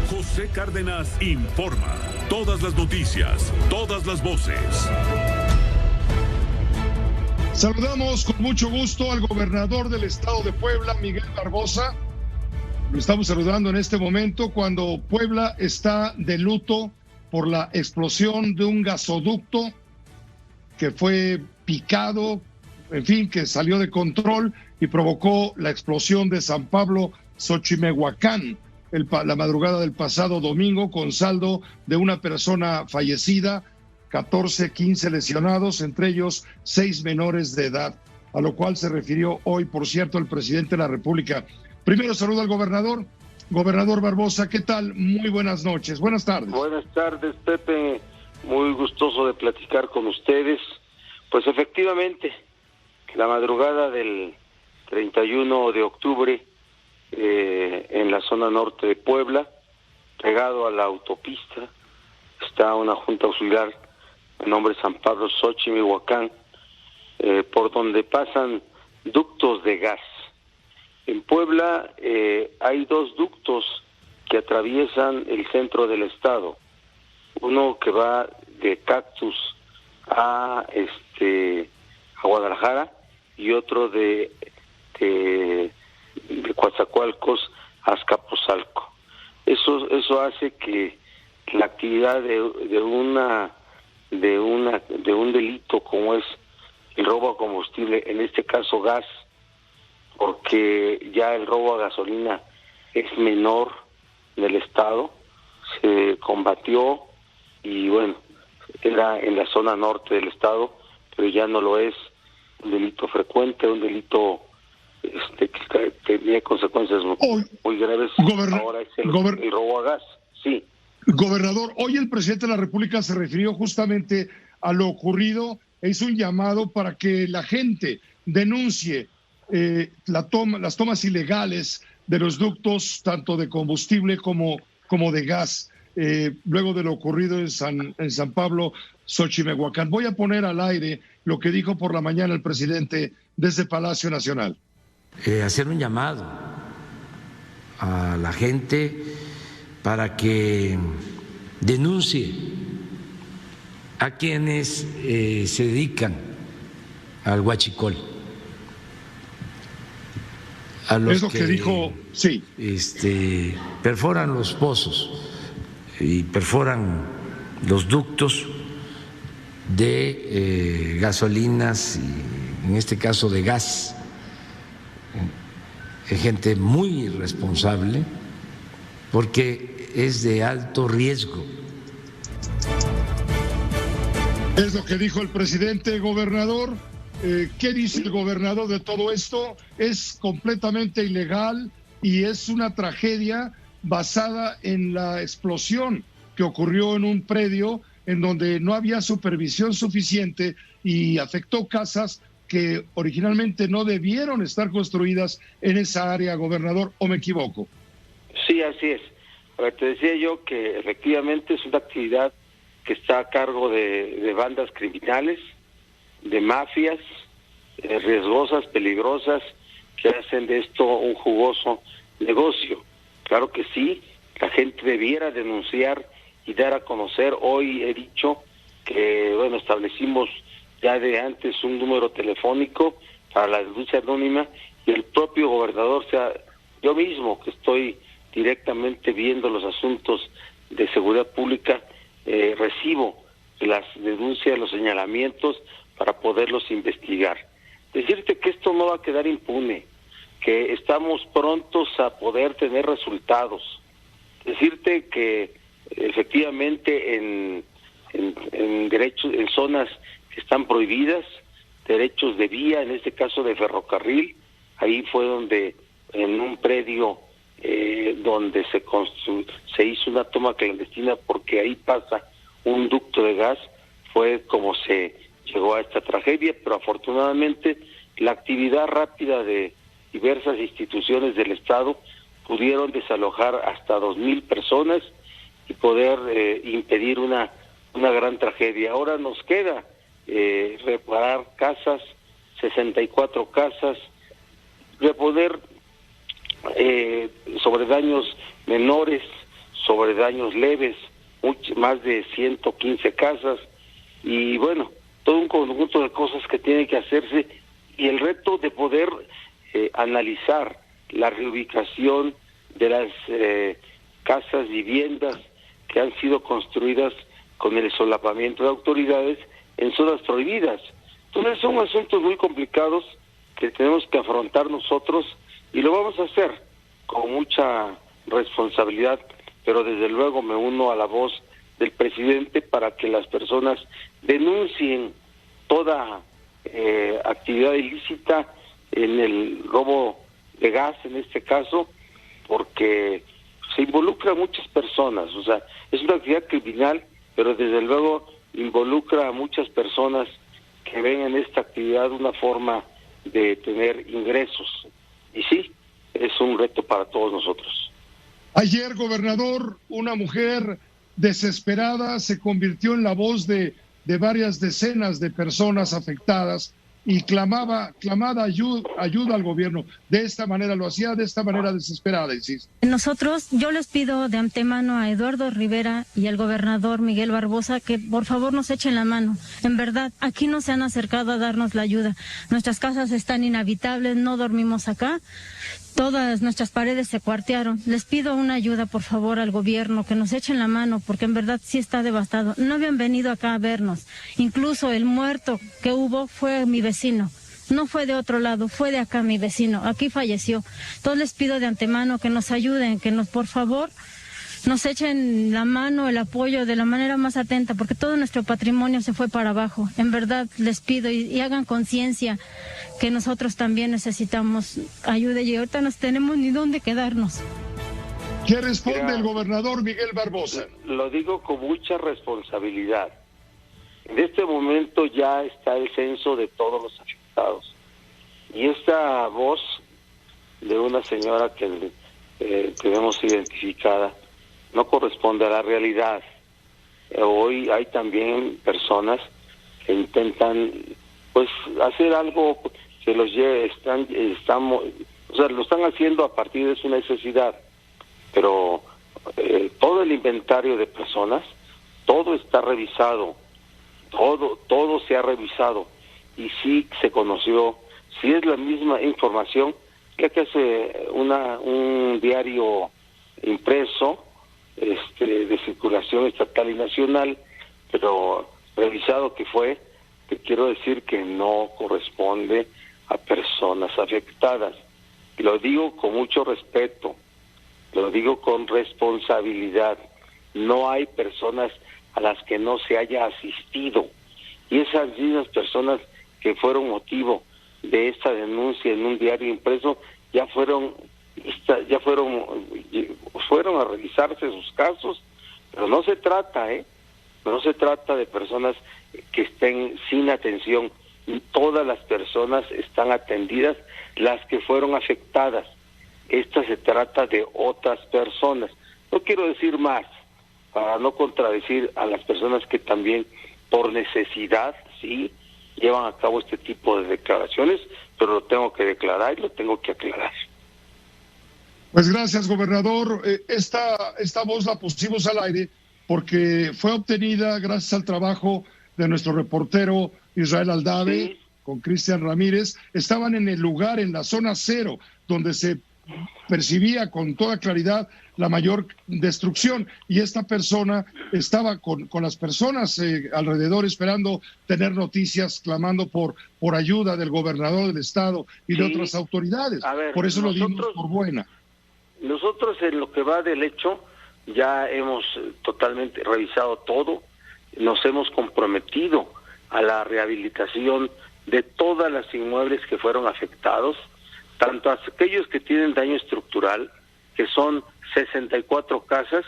José Cárdenas informa. Todas las noticias, todas las voces. Saludamos con mucho gusto al gobernador del estado de Puebla, Miguel Barbosa. Lo estamos saludando en este momento cuando Puebla está de luto por la explosión de un gasoducto que fue picado, en fin, que salió de control y provocó la explosión de San Pablo, Xochimehuacán, la madrugada del pasado domingo, con saldo de una persona fallecida, 14, 15 lesionados, entre ellos 6 menores de edad, a lo cual se refirió hoy, por cierto, el presidente de la República. Primero saludo al gobernador. Gobernador Barbosa, ¿qué tal? Muy buenas noches, buenas tardes. Buenas tardes, Pepe, muy gustoso de platicar con ustedes. Pues efectivamente, la madrugada del 31 de octubre, en la zona norte de Puebla, pegado a la autopista, está una junta auxiliar de nombre San Pablo Xochimehuacán, por donde pasan ductos de gas. En Puebla hay 2 ductos que atraviesan el centro del estado. Uno que va de Cactus a Guadalajara y otro de Coatzacoalcos a Azcapotzalco. Eso hace que la actividad de un delito como es el robo a combustible, en este caso gas, porque ya el robo a gasolina es menor en el estado, se combatió y bueno, era en la zona norte del estado, pero ya no lo es un delito frecuente, un delito que tenía consecuencias muy graves. Ahora es el robo a gas, sí. Gobernador, hoy el presidente de la República se refirió justamente a lo ocurrido e hizo un llamado para que la gente denuncie las tomas ilegales de los ductos, tanto de combustible como de gas, luego de lo ocurrido en San Pablo, Xochimehuacán. Voy a poner al aire lo que dijo por la mañana el presidente desde Palacio Nacional. Hacer un llamado a la gente para que denuncie a quienes se dedican al huachicol, a los es lo que dijo, sí, perforan los pozos y perforan los ductos de gasolinas y en este caso de gas. Es gente muy irresponsable porque es de alto riesgo. Es lo que dijo el presidente. Gobernador, ¿qué dice el gobernador de todo esto? Es completamente ilegal y es una tragedia basada en la explosión que ocurrió en un predio en donde no había supervisión suficiente y afectó casas que originalmente no debieron estar construidas en esa área, gobernador, ¿o me equivoco? Sí, así es. Te decía yo que efectivamente es una actividad que está a cargo de bandas criminales, de mafias, riesgosas, peligrosas, que hacen de esto un jugoso negocio. Claro que sí, la gente debiera denunciar y dar a conocer. Hoy he dicho que, bueno, establecimos ya de antes un número telefónico para la denuncia anónima, y el propio gobernador, o sea, yo mismo que estoy directamente viendo los asuntos de seguridad pública, recibo las denuncias, los señalamientos para poderlos investigar. Decirte que esto no va a quedar impune, que estamos prontos a poder tener resultados. Decirte que efectivamente en derechos, en zonas que están prohibidas, derechos de vía, en este caso de ferrocarril, ahí fue donde en un predio donde se hizo una toma clandestina porque ahí pasa un ducto de gas, fue como se llegó a esta tragedia, pero afortunadamente la actividad rápida de diversas instituciones del Estado pudieron desalojar hasta 2,000 personas y poder impedir una gran tragedia. Ahora nos queda reparar casas, 64 casas, reponer sobre daños menores, sobre daños leves, más de 115 casas, y bueno, todo un conjunto de cosas que tienen que hacerse, y el reto de poder analizar la reubicación de las casas, viviendas que han sido construidas con el solapamiento de autoridades en zonas prohibidas. Entonces son asuntos muy complicados que tenemos que afrontar nosotros, y lo vamos a hacer con mucha responsabilidad, pero desde luego me uno a la voz del presidente para que las personas denuncien toda actividad ilícita en el robo de gas, en este caso, porque se involucra a muchas personas. O sea, es una actividad criminal, pero desde luego involucra a muchas personas que ven en esta actividad una forma de tener ingresos. Y sí, es un reto para todos nosotros. Ayer, gobernador, una mujer desesperada se convirtió en la voz de varias decenas de personas afectadas y clamaba ayuda al gobierno. De esta manera lo hacía, de esta manera desesperada, insisto. Nosotros, yo les pido de antemano a Eduardo Rivera y al gobernador Miguel Barbosa que por favor nos echen la mano. En verdad, aquí no se han acercado a darnos la ayuda. Nuestras casas están inhabitables, no dormimos acá. Todas nuestras paredes se cuartearon. Les pido una ayuda, por favor, al gobierno, que nos echen la mano, porque en verdad sí está devastado. No habían venido acá a vernos. Incluso el muerto que hubo fue mi vecino. No fue de otro lado, fue de acá mi vecino. Aquí falleció. Entonces les pido de antemano que nos ayuden, que nos, por favor, nos echen la mano, el apoyo de la manera más atenta, porque todo nuestro patrimonio se fue para abajo. En verdad les pido y hagan conciencia que nosotros también necesitamos ayuda y ahorita no tenemos ni dónde quedarnos. ¿Qué responde el gobernador Miguel Barbosa? Lo digo con mucha responsabilidad. En este momento ya está el censo de todos los afectados. Y esta voz de una señora que tenemos identificada no corresponde a la realidad. Hoy hay también personas que intentan pues hacer algo que los lleve, lo están haciendo a partir de su necesidad, pero todo el inventario de personas, todo está revisado, todo se ha revisado, y sí se conoció, si es la misma información que hace un diario impreso de circulación estatal y nacional, pero revisado que fue, te quiero decir que no corresponde a personas afectadas. Y lo digo con mucho respeto, lo digo con responsabilidad. No hay personas a las que no se haya asistido, y esas mismas personas que fueron motivo de esta denuncia en un diario impreso ya fueron a revisarse sus casos, pero no se trata de personas que estén sin atención. Todas las personas están atendidas, las que fueron afectadas. Esta se trata de otras personas. No quiero decir más para no contradecir a las personas que también por necesidad, sí, llevan a cabo este tipo de declaraciones, pero lo tengo que declarar y lo tengo que aclarar. Pues gracias, gobernador. Esta voz la pusimos al aire porque fue obtenida gracias al trabajo de nuestro reportero Israel Aldave, sí, con Cristian Ramírez. Estaban en el lugar, en la zona cero, donde se percibía con toda claridad la mayor destrucción, y esta persona estaba con las personas alrededor esperando tener noticias, clamando por ayuda del gobernador del estado y de otras autoridades. Ver, por eso lo dimos por buena. Nosotros en lo que va del hecho ya hemos totalmente revisado todo, nos hemos comprometido a la rehabilitación de todas las inmuebles que fueron afectados, tanto aquellos que tienen daño estructural, que son 64 casas,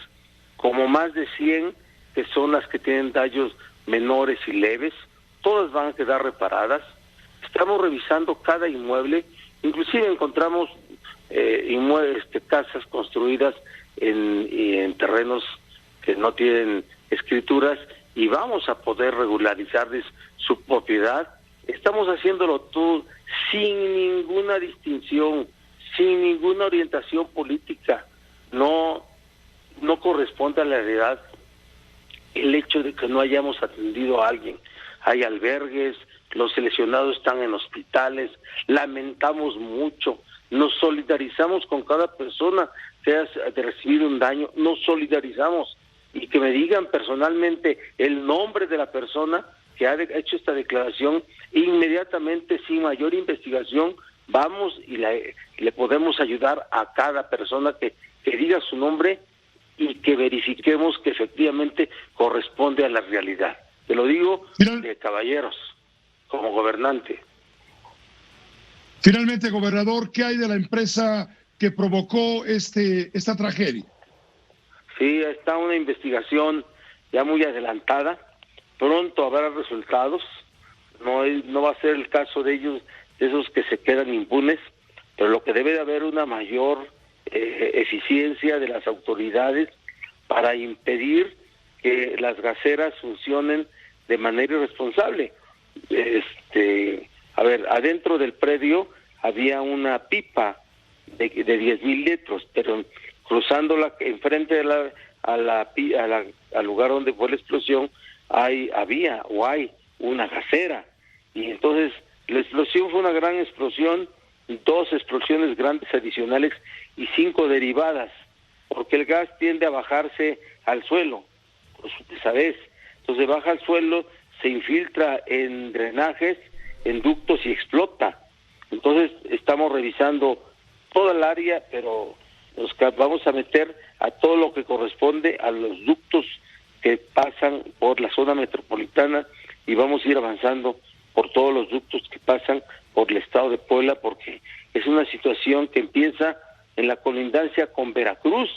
como más de 100 que son las que tienen daños menores y leves. Todas van a quedar reparadas. Estamos revisando cada inmueble, inclusive encontramos casas construidas en terrenos que no tienen escrituras, y vamos a poder regularizarles su propiedad. Estamos haciéndolo todo sin ninguna distinción, sin ninguna orientación política. No corresponde a la realidad el hecho de que no hayamos atendido a alguien. Hay albergues, los seleccionados están en hospitales, lamentamos mucho, nos solidarizamos con cada persona que haya recibido un daño, nos solidarizamos, y que me digan personalmente el nombre de la persona que ha hecho esta declaración, inmediatamente, sin mayor investigación, vamos y le podemos ayudar a cada persona que diga su nombre y que verifiquemos que efectivamente corresponde a la realidad. Te lo digo de caballeros, como gobernante. Finalmente, gobernador, ¿qué hay de la empresa que provocó esta tragedia? Sí, está una investigación ya muy adelantada. Pronto habrá resultados. No va a ser el caso de ellos, de esos que se quedan impunes, pero lo que debe de haber una mayor eficiencia de las autoridades para impedir que las gaseras funcionen de manera irresponsable. Adentro del predio había una pipa de 10,000 litros, pero cruzándola enfrente al lugar donde fue la explosión hay una gasera, y entonces la explosión fue una gran explosión, 2 explosiones grandes adicionales y 5 derivadas, porque el gas tiende a bajarse al suelo, pues, ¿sabes? Entonces baja al suelo, se infiltra en drenajes, en ductos y explota. Entonces estamos revisando toda el área, pero nos vamos a meter a todo lo que corresponde a los ductos que pasan por la zona metropolitana, y vamos a ir avanzando por todos los ductos que pasan por el estado de Puebla, porque es una situación que empieza en la colindancia con Veracruz,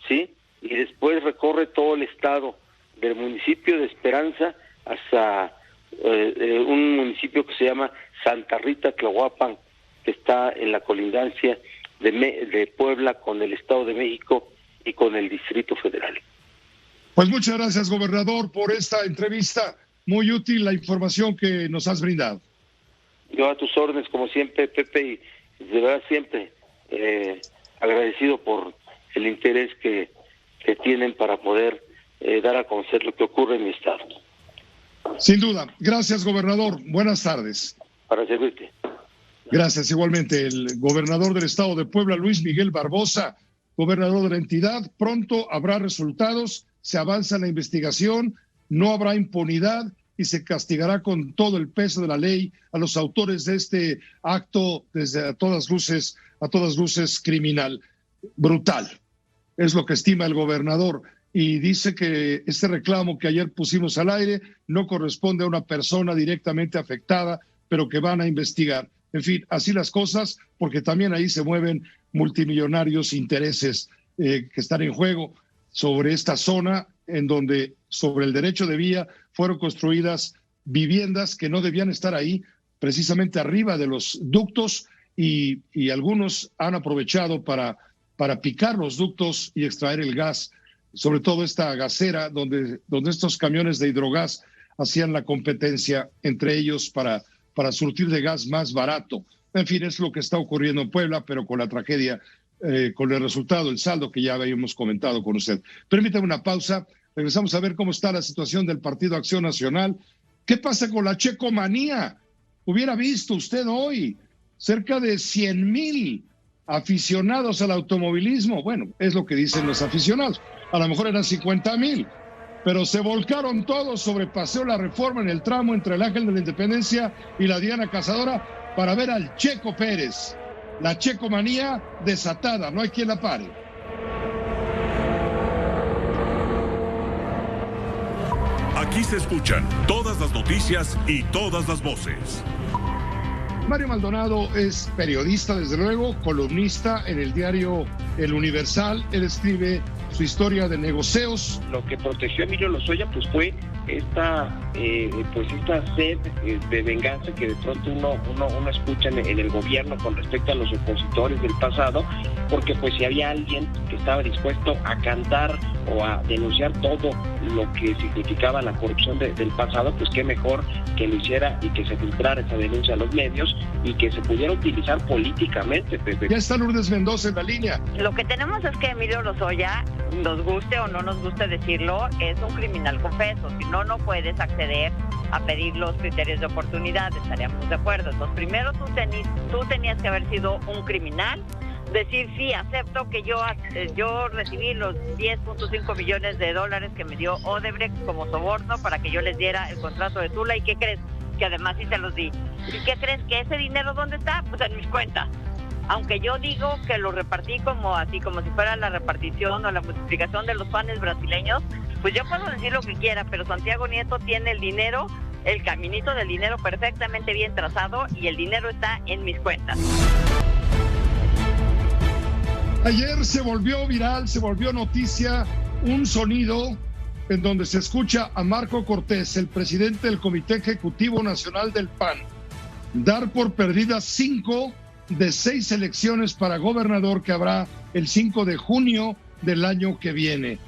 ¿sí? Y después recorre todo el estado, del municipio de Esperanza hasta un municipio que se llama Santa Rita Tlahuapan, que está en la colindancia de Puebla con el Estado de México y con el Distrito Federal. Pues muchas gracias, gobernador, por esta entrevista. Muy útil la información que nos has brindado. Yo a tus órdenes, como siempre, Pepe, y de verdad siempre agradecido por el interés que tienen para poder dar a conocer lo que ocurre en mi estado. Sin duda. Gracias, gobernador. Buenas tardes. Para servirte. Gracias. Igualmente, el gobernador del estado de Puebla, Luis Miguel Barbosa, gobernador de la entidad. Pronto habrá resultados, se avanza en la investigación, no habrá impunidad y se castigará con todo el peso de la ley a los autores de este acto, desde a todas luces criminal. Brutal. Es lo que estima el gobernador. Y dice que este reclamo que ayer pusimos al aire no corresponde a una persona directamente afectada, pero que van a investigar. En fin, así las cosas, porque también ahí se mueven multimillonarios intereses que están en juego sobre esta zona, en donde sobre el derecho de vía fueron construidas viviendas que no debían estar ahí, precisamente arriba de los ductos, y algunos han aprovechado para picar los ductos y extraer el gas, sobre todo esta gasera donde estos camiones de hidrogás hacían la competencia entre ellos para surtir de gas más barato. En fin, es lo que está ocurriendo en Puebla, pero con la tragedia, con el resultado, el saldo que ya habíamos comentado con usted. Permítame una pausa, regresamos a ver cómo está la situación del Partido Acción Nacional. ¿Qué pasa con la checomanía? Hubiera visto usted hoy cerca de 100,000 aficionados al automovilismo. Bueno, es lo que dicen los aficionados. A lo mejor eran 50,000, pero se volcaron todos sobre Paseo La Reforma en el tramo entre el Ángel de la Independencia y la Diana Cazadora para ver al Checo Pérez. La checomanía desatada, no hay quien la pare. Aquí se escuchan todas las noticias y todas las voces. Mario Maldonado es periodista, desde luego, columnista en el diario El Universal. Él escribe su historia de negocios. Lo que protegió a Emilio Lozoya pues fue esta sed de venganza que de pronto uno escucha en el gobierno con respecto a los opositores del pasado, porque pues si había alguien que estaba dispuesto a cantar o a denunciar todo lo que significaba la corrupción del pasado, pues qué mejor que lo hiciera y que se filtrara esa denuncia a los medios y que se pudiera utilizar políticamente, Pepe. Ya está Lourdes Mendoza en la línea. Lo que tenemos es que Emilio Lozoya, nos guste o no nos guste decirlo, es un criminal confeso. Si no puedes acceder a pedir los criterios de oportunidad, estaríamos de acuerdo. Entonces, primero tú tenías que haber sido un criminal, decir, sí, acepto que yo recibí los $10.5 millones que me dio Odebrecht como soborno para que yo les diera el contrato de Tula. ¿Y qué crees? Que además sí se los di. ¿Y qué crees? ¿Que ese dinero dónde está? Pues en mis cuentas. Aunque yo digo que lo repartí como si fuera la repartición o la multiplicación de los panes brasileños, pues yo puedo decir lo que quiera, pero Santiago Nieto tiene el dinero, el caminito del dinero perfectamente bien trazado y el dinero está en mis cuentas. Ayer se volvió viral, se volvió noticia un sonido en donde se escucha a Marco Cortés, el presidente del Comité Ejecutivo Nacional del PAN, dar por perdidas 5 de 6 elecciones para gobernador que habrá el 5 de junio del año que viene.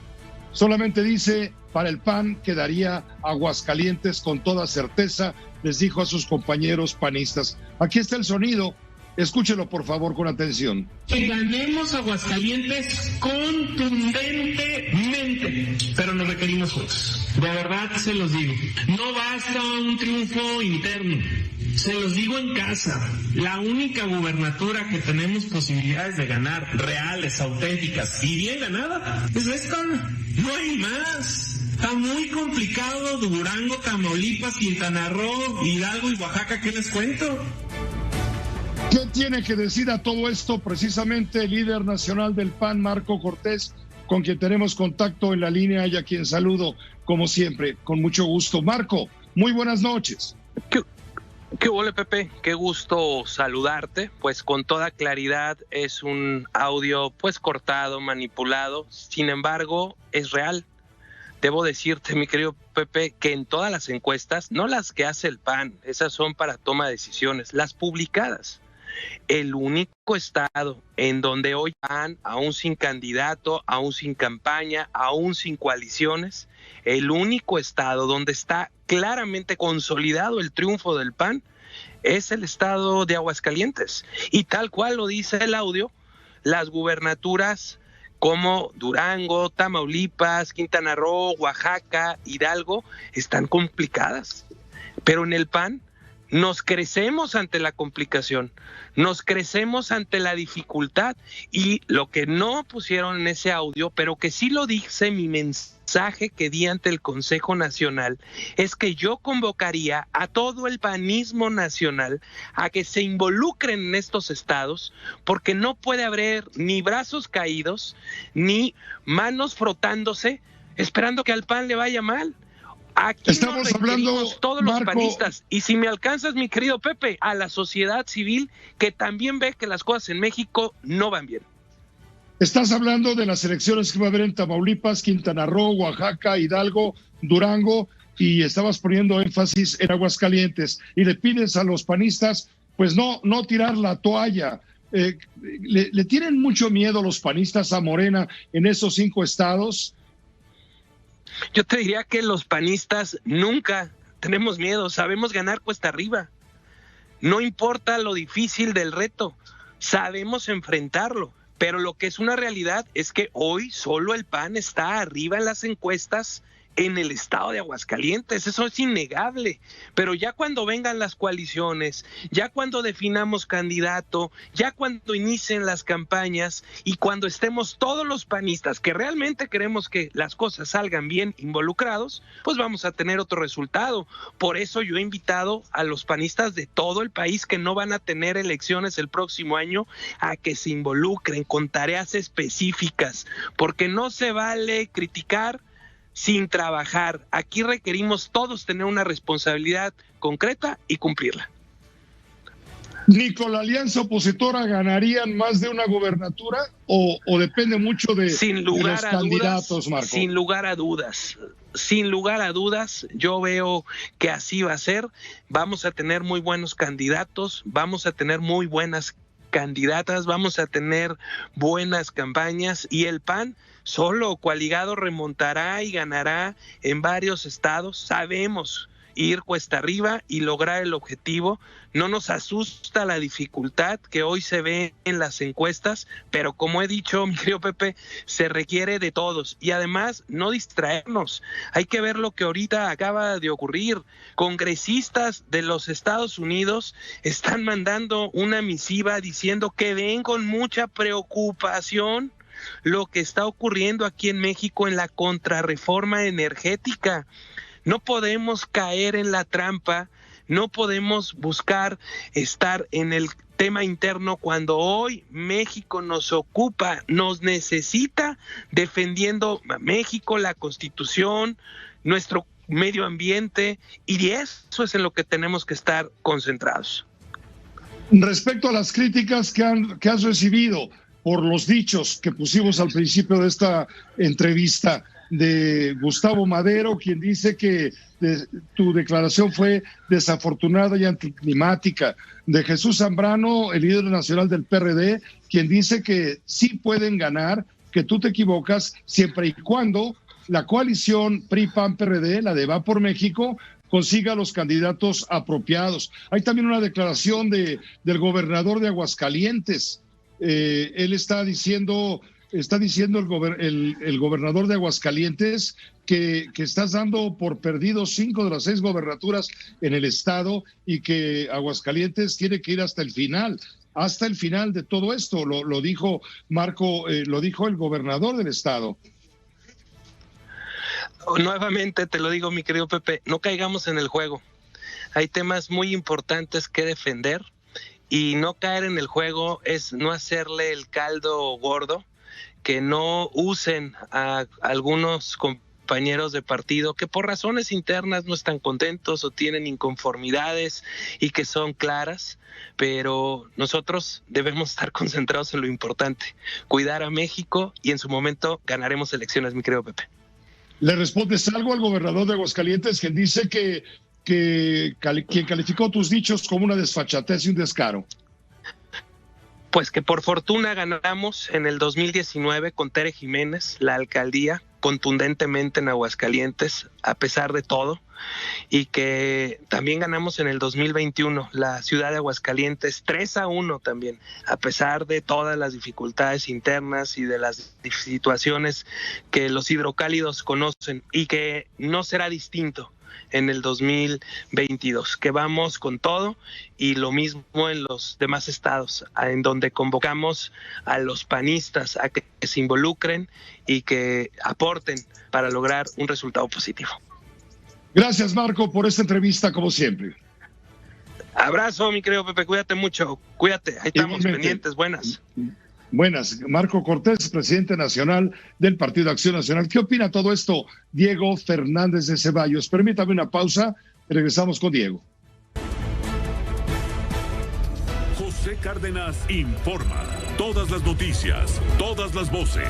Solamente dice, para el PAN quedaría Aguascalientes con toda certeza, les dijo a sus compañeros panistas. Aquí está el sonido, escúchelo por favor con atención. Que ganemos Aguascalientes contundentemente, pero nos requerimos votos. De verdad se los digo, no basta un triunfo interno. Se los digo en casa, la única gubernatura que tenemos posibilidades de ganar, reales, auténticas y bien ganada, es esta. No hay más. Está muy complicado Durango, Tamaulipas, Quintana Roo, Hidalgo y Oaxaca, ¿qué les cuento? ¿Qué tiene que decir a todo esto precisamente el líder nacional del PAN, Marco Cortés, con quien tenemos contacto en la línea y a quien saludo, como siempre, con mucho gusto? Marco, muy buenas noches. ¿Qué hubo, Pepe? Qué gusto saludarte. Pues con toda claridad es un audio pues cortado, manipulado. Sin embargo, es real. Debo decirte, mi querido Pepe, que en todas las encuestas, no las que hace el PAN, esas son para toma de decisiones, las publicadas. El único estado en donde hoy PAN, aún sin candidato, aún sin campaña, aún sin coaliciones, el único estado donde está claramente consolidado el triunfo del PAN es el estado de Aguascalientes. Y tal cual lo dice el audio, las gubernaturas como Durango, Tamaulipas, Quintana Roo, Oaxaca, Hidalgo están complicadas. Pero en el PAN nos crecemos ante la complicación, nos crecemos ante la dificultad, y lo que no pusieron en ese audio, pero que sí lo dice mi mensaje que di ante el Consejo Nacional, es que yo convocaría a todo el panismo nacional a que se involucren en estos estados, porque no puede haber ni brazos caídos, ni manos frotándose, esperando que al PAN le vaya mal. Aquí estamos hablando, todos Marco, los panistas, y si me alcanzas, mi querido Pepe, a la sociedad civil que también ve que las cosas en México no van bien. Estás hablando de las elecciones que va a haber en Tamaulipas, Quintana Roo, Oaxaca, Hidalgo, Durango, y estabas poniendo énfasis en Aguascalientes, y le pides a los panistas pues no tirar la toalla. ¿Le tienen mucho miedo los panistas a Morena en esos 5 estados? Yo te diría que los panistas nunca tenemos miedo, sabemos ganar cuesta arriba. No importa lo difícil del reto, sabemos enfrentarlo. Pero lo que es una realidad es que hoy solo el PAN está arriba en las encuestas en el estado de Aguascalientes, eso es innegable, pero ya cuando vengan las coaliciones, ya cuando definamos candidato, ya cuando inicien las campañas y cuando estemos todos los panistas que realmente queremos que las cosas salgan bien involucrados, pues vamos a tener otro resultado. Por eso yo he invitado a los panistas de todo el país que no van a tener elecciones el próximo año a que se involucren con tareas específicas, porque no se vale criticar sin trabajar. Aquí requerimos todos tener una responsabilidad concreta y cumplirla. ¿Ni con la alianza opositora ganarían más de una gobernatura o depende mucho de los candidatos, Marco? Sin lugar a dudas, yo veo que así va a ser. Vamos a tener muy buenos candidatos, vamos a tener muy buenas candidatas, vamos a tener buenas campañas y el PAN solo o coaligado remontará y ganará en varios estados. Sabemos ir cuesta arriba y lograr el objetivo. No nos asusta la dificultad que hoy se ve en las encuestas, pero como he dicho, mi querido Pepe, se requiere de todos y además no distraernos. Hay que ver lo que ahorita acaba de ocurrir. Congresistas de los Estados Unidos están mandando una misiva diciendo que ven con mucha preocupación lo que está ocurriendo aquí en México en la contrarreforma energética. No podemos caer en la trampa, no podemos buscar estar en el tema interno cuando hoy México nos ocupa, nos necesita defendiendo a México, la Constitución, nuestro medio ambiente, y eso es en lo que tenemos que estar concentrados. Respecto a las críticas que has recibido por los dichos que pusimos al principio de esta entrevista de Gustavo Madero, quien dice que tu declaración fue desafortunada y anticlimática, de Jesús Zambrano, el líder nacional del PRD, quien dice que sí pueden ganar, que tú te equivocas siempre y cuando la coalición PRI-PAN-PRD, la de Va por México, consiga los candidatos apropiados. Hay también una declaración del gobernador de Aguascalientes. Él está diciendo el gobernador de Aguascalientes que estás dando por perdidos 5 de las 6 gobernaturas en el estado y que Aguascalientes tiene que ir hasta el final de todo esto. Lo dijo Marco, lo dijo el gobernador del estado. Nuevamente te lo digo, mi querido Pepe, no caigamos en el juego. Hay temas muy importantes que defender. Y no caer en el juego es no hacerle el caldo gordo, que no usen a algunos compañeros de partido que por razones internas no están contentos o tienen inconformidades y que son claras, pero nosotros debemos estar concentrados en lo importante, cuidar a México y en su momento ganaremos elecciones, mi querido Pepe. ¿Le respondes algo al gobernador de Aguascalientes, quien dice que quien calificó tus dichos como una desfachatez y un descaro? Pues que por fortuna ganamos en el 2019 con Tere Jiménez la alcaldía contundentemente en Aguascalientes a pesar de todo, y que también ganamos en el 2021 la ciudad de Aguascalientes 3-1 también, a pesar de todas las dificultades internas y de las situaciones que los hidrocálidos conocen, y que no será distinto en el 2022, que vamos con todo, y lo mismo en los demás estados, en donde convocamos a los panistas a que se involucren y que aporten para lograr un resultado positivo. Gracias, Marco, por esta entrevista, como siempre. Abrazo, mi querido Pepe, cuídate mucho, cuídate, ahí estamos pendientes, buenas. Buenas. Marco Cortés, presidente nacional del Partido Acción Nacional. ¿Qué opina todo esto Diego Fernández de Ceballos? Permítame una pausa y regresamos con Diego. José Cárdenas informa. Todas las noticias, todas las voces.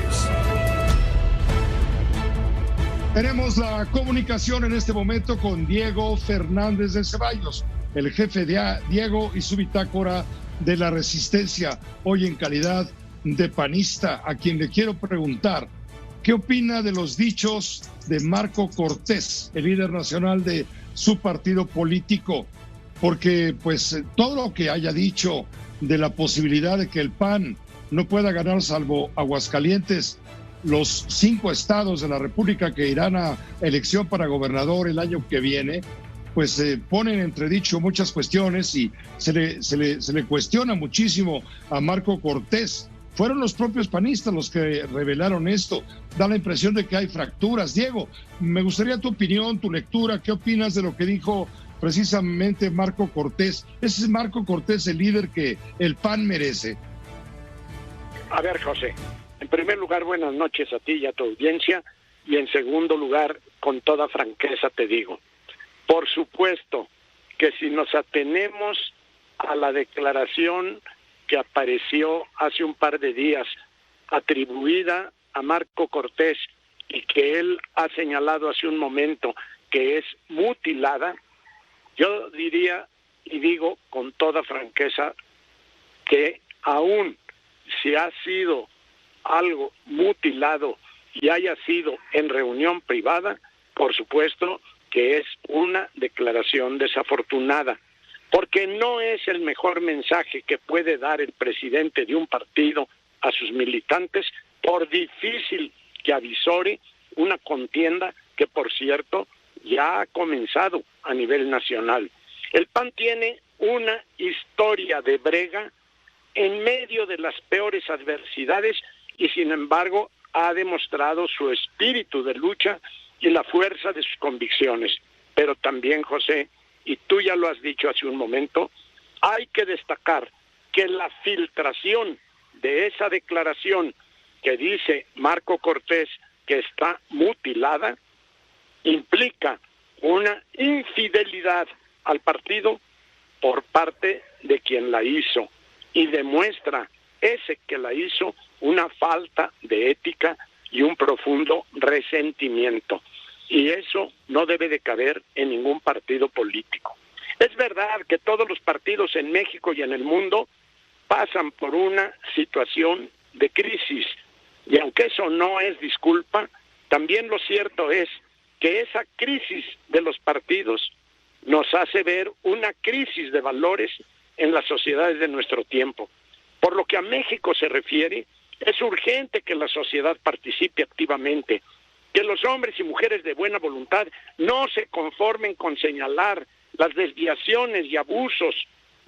Tenemos la comunicación en este momento con Diego Fernández de Ceballos, el jefe de Diego y su bitácora de la Resistencia, hoy en calidad de panista, a quien le quiero preguntar ¿Qué opina de los dichos de Marco Cortés, el líder nacional de su partido político? Porque pues todo lo que haya dicho de la posibilidad de que el PAN no pueda ganar salvo Aguascalientes, los 5 estados de la República que irán a elección para gobernador el año que viene, pues ponen en entredicho muchas cuestiones y se le cuestiona muchísimo a Marco Cortés. Fueron los propios panistas los que revelaron esto. Da la impresión de que hay fracturas. Diego, me gustaría tu opinión, tu lectura. ¿Qué opinas de lo que dijo precisamente Marco Cortés? ¿Ese es Marco Cortés el líder que el PAN merece? A ver, José, en primer lugar, buenas noches a ti y a tu audiencia. Y en segundo lugar, con toda franqueza te digo, por supuesto que si nos atenemos a la declaración que apareció hace un par de días, atribuida a Marco Cortés, y que él ha señalado hace un momento que es mutilada, yo diría y digo con toda franqueza que aún si ha sido algo mutilado y haya sido en reunión privada, por supuesto que es una declaración desafortunada, porque no es el mejor mensaje que puede dar el presidente de un partido a sus militantes, por difícil que avisore una contienda que, por cierto, ya ha comenzado a nivel nacional. El PAN tiene una historia de brega en medio de las peores adversidades y, sin embargo, ha demostrado su espíritu de lucha y la fuerza de sus convicciones. Pero también, José, y tú ya lo has dicho hace un momento, hay que destacar que la filtración de esa declaración que dice Marco Cortés que está mutilada implica una infidelidad al partido por parte de quien la hizo y demuestra ese que la hizo una falta de ética y un profundo resentimiento. Y eso no debe de caber en ningún partido político. Es verdad que todos los partidos en México y en el mundo pasan por una situación de crisis, y aunque eso no es disculpa, también lo cierto es que esa crisis de los partidos nos hace ver una crisis de valores en las sociedades de nuestro tiempo. Por lo que a México se refiere, es urgente que la sociedad participe activamente, que los hombres y mujeres de buena voluntad no se conformen con señalar las desviaciones y abusos,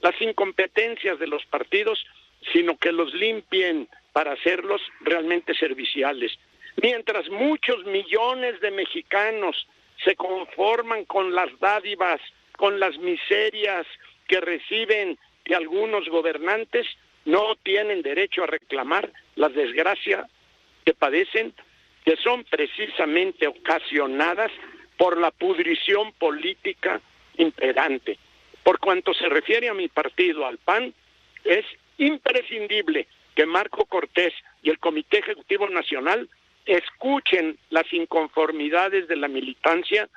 las incompetencias de los partidos, sino que los limpien para hacerlos realmente serviciales. Mientras muchos millones de mexicanos se conforman con las dádivas, con las miserias que reciben de algunos gobernantes, no tienen derecho a reclamar las desgracias que padecen, que son precisamente ocasionadas por la pudrición política imperante. Por cuanto se refiere a mi partido, al PAN, es imprescindible que Marco Cortés y el Comité Ejecutivo Nacional escuchen las inconformidades de la militancia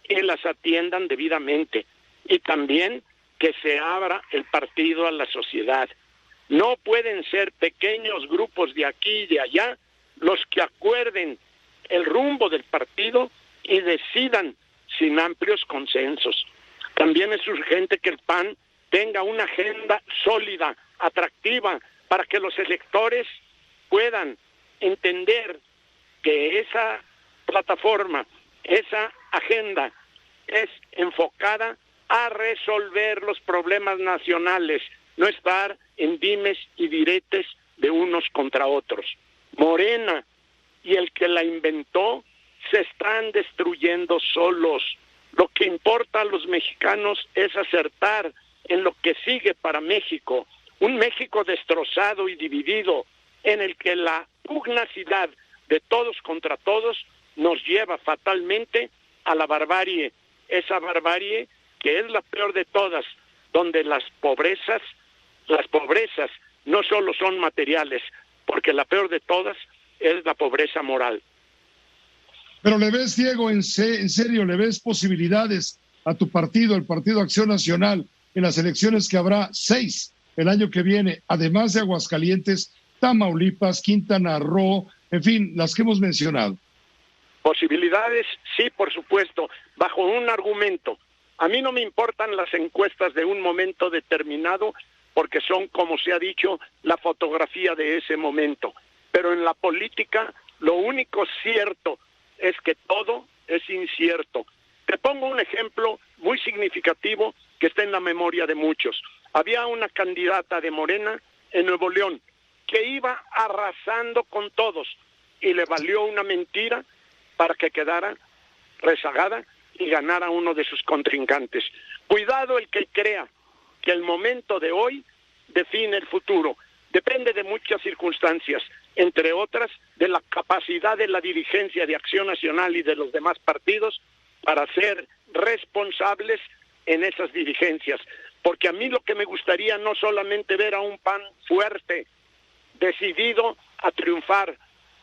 y las atiendan debidamente, y también que se abra el partido a la sociedad. No pueden ser pequeños grupos de aquí y de allá los que acuerden el rumbo del partido y decidan sin amplios consensos. También es urgente que el PAN tenga una agenda sólida, atractiva, para que los electores puedan entender que esa plataforma, esa agenda es enfocada a resolver los problemas nacionales, no estar en dimes y diretes de unos contra otros. Morena y el que la inventó se están destruyendo solos. Lo que importa a los mexicanos es acertar en lo que sigue para México, un México destrozado y dividido, en el que la pugnacidad de todos contra todos nos lleva fatalmente a la barbarie, esa barbarie que es la peor de todas, donde las pobrezas no solo son materiales, porque la peor de todas es la pobreza moral. Pero le ves, Diego, en serio, le ves posibilidades a tu partido, el Partido Acción Nacional, en las elecciones que habrá 6 el año que viene, además de Aguascalientes, Tamaulipas, Quintana Roo, en fin, las que hemos mencionado. Posibilidades, sí, por supuesto, bajo un argumento. A mí no me importan las encuestas de un momento determinado, porque son, como se ha dicho, la fotografía de ese momento. Pero en la política, lo único cierto es que todo es incierto. Te pongo un ejemplo muy significativo que está en la memoria de muchos. Había una candidata de Morena en Nuevo León que iba arrasando con todos y le valió una mentira para que quedara rezagada y ganara uno de sus contrincantes. Cuidado el que crea que el momento de hoy define el futuro. Depende de muchas circunstancias, entre otras de la capacidad de la dirigencia de Acción Nacional y de los demás partidos para ser responsables en esas dirigencias. Porque a mí lo que me gustaría no solamente ver a un PAN fuerte, decidido a triunfar,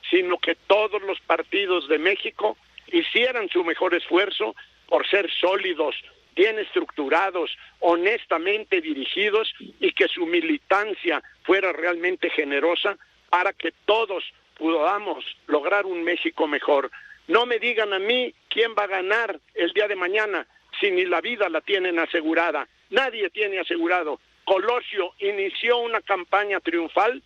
sino que todos los partidos de México hicieran su mejor esfuerzo por ser sólidos, bien estructurados, honestamente dirigidos y que su militancia fuera realmente generosa para que todos podamos lograr un México mejor. No me digan a mí quién va a ganar el día de mañana si ni la vida la tienen asegurada. Nadie tiene asegurado. Colosio inició una campaña triunfal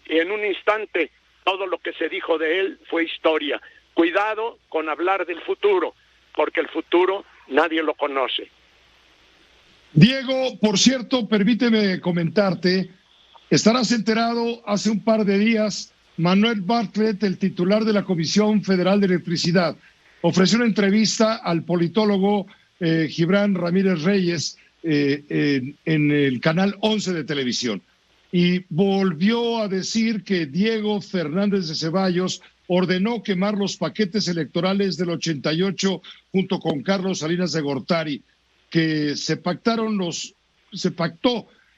y en un instante todo lo que se dijo de él fue historia. Cuidado con hablar del futuro, porque el futuro nadie lo conoce. Diego, por cierto, permíteme comentarte, estarás enterado, hace un par de días, Manuel Bartlett, el titular de la Comisión Federal de Electricidad, ofreció una entrevista al politólogo Gibran Ramírez Reyes en el canal 11 de televisión. Y volvió a decir que Diego Fernández de Ceballos ordenó quemar los paquetes electorales del 88 junto con Carlos Salinas de Gortari, que se pactó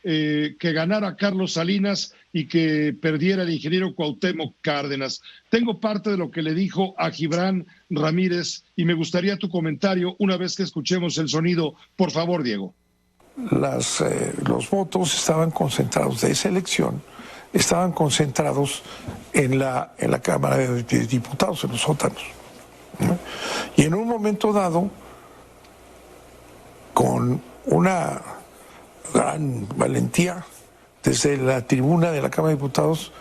que ganara Carlos Salinas y que perdiera el ingeniero Cuauhtémoc Cárdenas. Tengo parte de lo que le dijo a Gibran Ramírez y me gustaría tu comentario una vez que escuchemos el sonido. Por favor, Diego. Los votos estaban concentrados de esa elección, estaban concentrados en la Cámara de Diputados, en los sótanos, ¿no? Y en un momento dado, con una gran valentía, desde la tribuna de la Cámara de Diputados,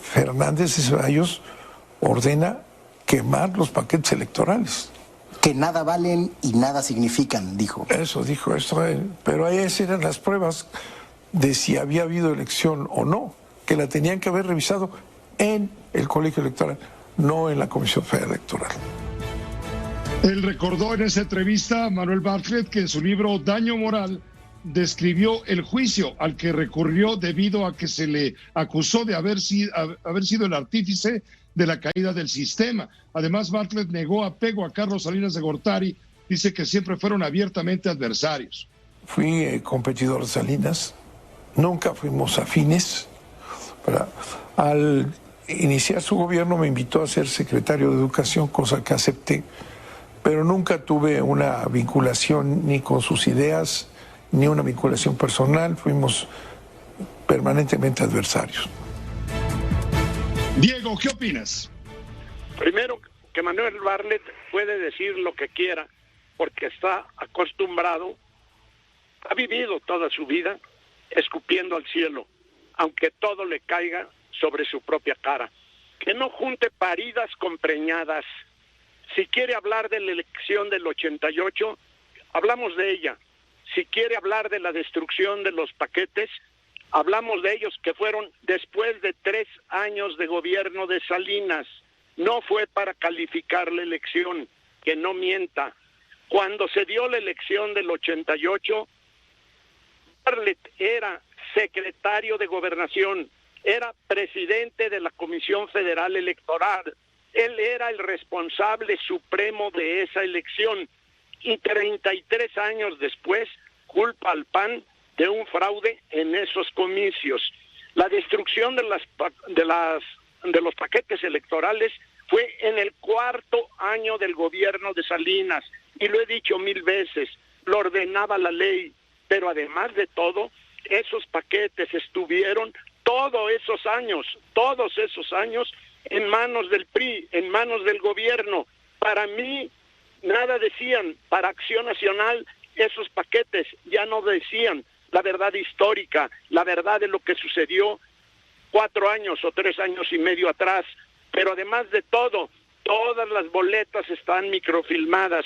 Fernández de Ceballos ordena quemar los paquetes electorales. Que nada valen y nada significan, dijo. Eso dijo esto, pero ahí eran las pruebas de si había habido elección o no, que la tenían que haber revisado en el colegio electoral, no en la Comisión Federal Electoral. Él recordó en esa entrevista, Manuel Bartlett, que en su libro Daño Moral describió el juicio al que recurrió debido a que se le acusó de haber sido el artífice de la caída del sistema. Además, Bartlett negó apego a Carlos Salinas de Gortari, dice que siempre fueron abiertamente adversarios. Fui competidor de Salinas, nunca fuimos afines. Al iniciar su gobierno me invitó a ser secretario de Educación, cosa que acepté, pero nunca tuve una vinculación ni con sus ideas, ni una vinculación personal, fuimos permanentemente adversarios. Diego, ¿qué opinas? Primero, que Manuel Bartlett puede decir lo que quiera, porque está acostumbrado, ha vivido toda su vida escupiendo al cielo, aunque todo le caiga sobre su propia cara. Que no junte paridas con preñadas. Si quiere hablar de la elección del 88, hablamos de ella. Si quiere hablar de la destrucción de los paquetes, hablamos de ellos, que fueron después de 3 años de gobierno de Salinas. No fue para calificar la elección, que no mienta. Cuando se dio la elección del 88, Bartlett era secretario de Gobernación, era presidente de la Comisión Federal Electoral. Él era el responsable supremo de esa elección. Y 33 años después, culpa al PAN de un fraude en esos comicios. La destrucción de los paquetes electorales fue en el 4º año del gobierno de Salinas, y lo he dicho 1000 veces, lo ordenaba la ley, pero además de todo, esos paquetes estuvieron todos esos años en manos del PRI, en manos del gobierno. Para mí, nada decían. Para Acción Nacional, esos paquetes ya no decían la verdad histórica, la verdad de lo que sucedió 4 años o 3 años y medio atrás. Pero además de todo, todas las boletas están microfilmadas.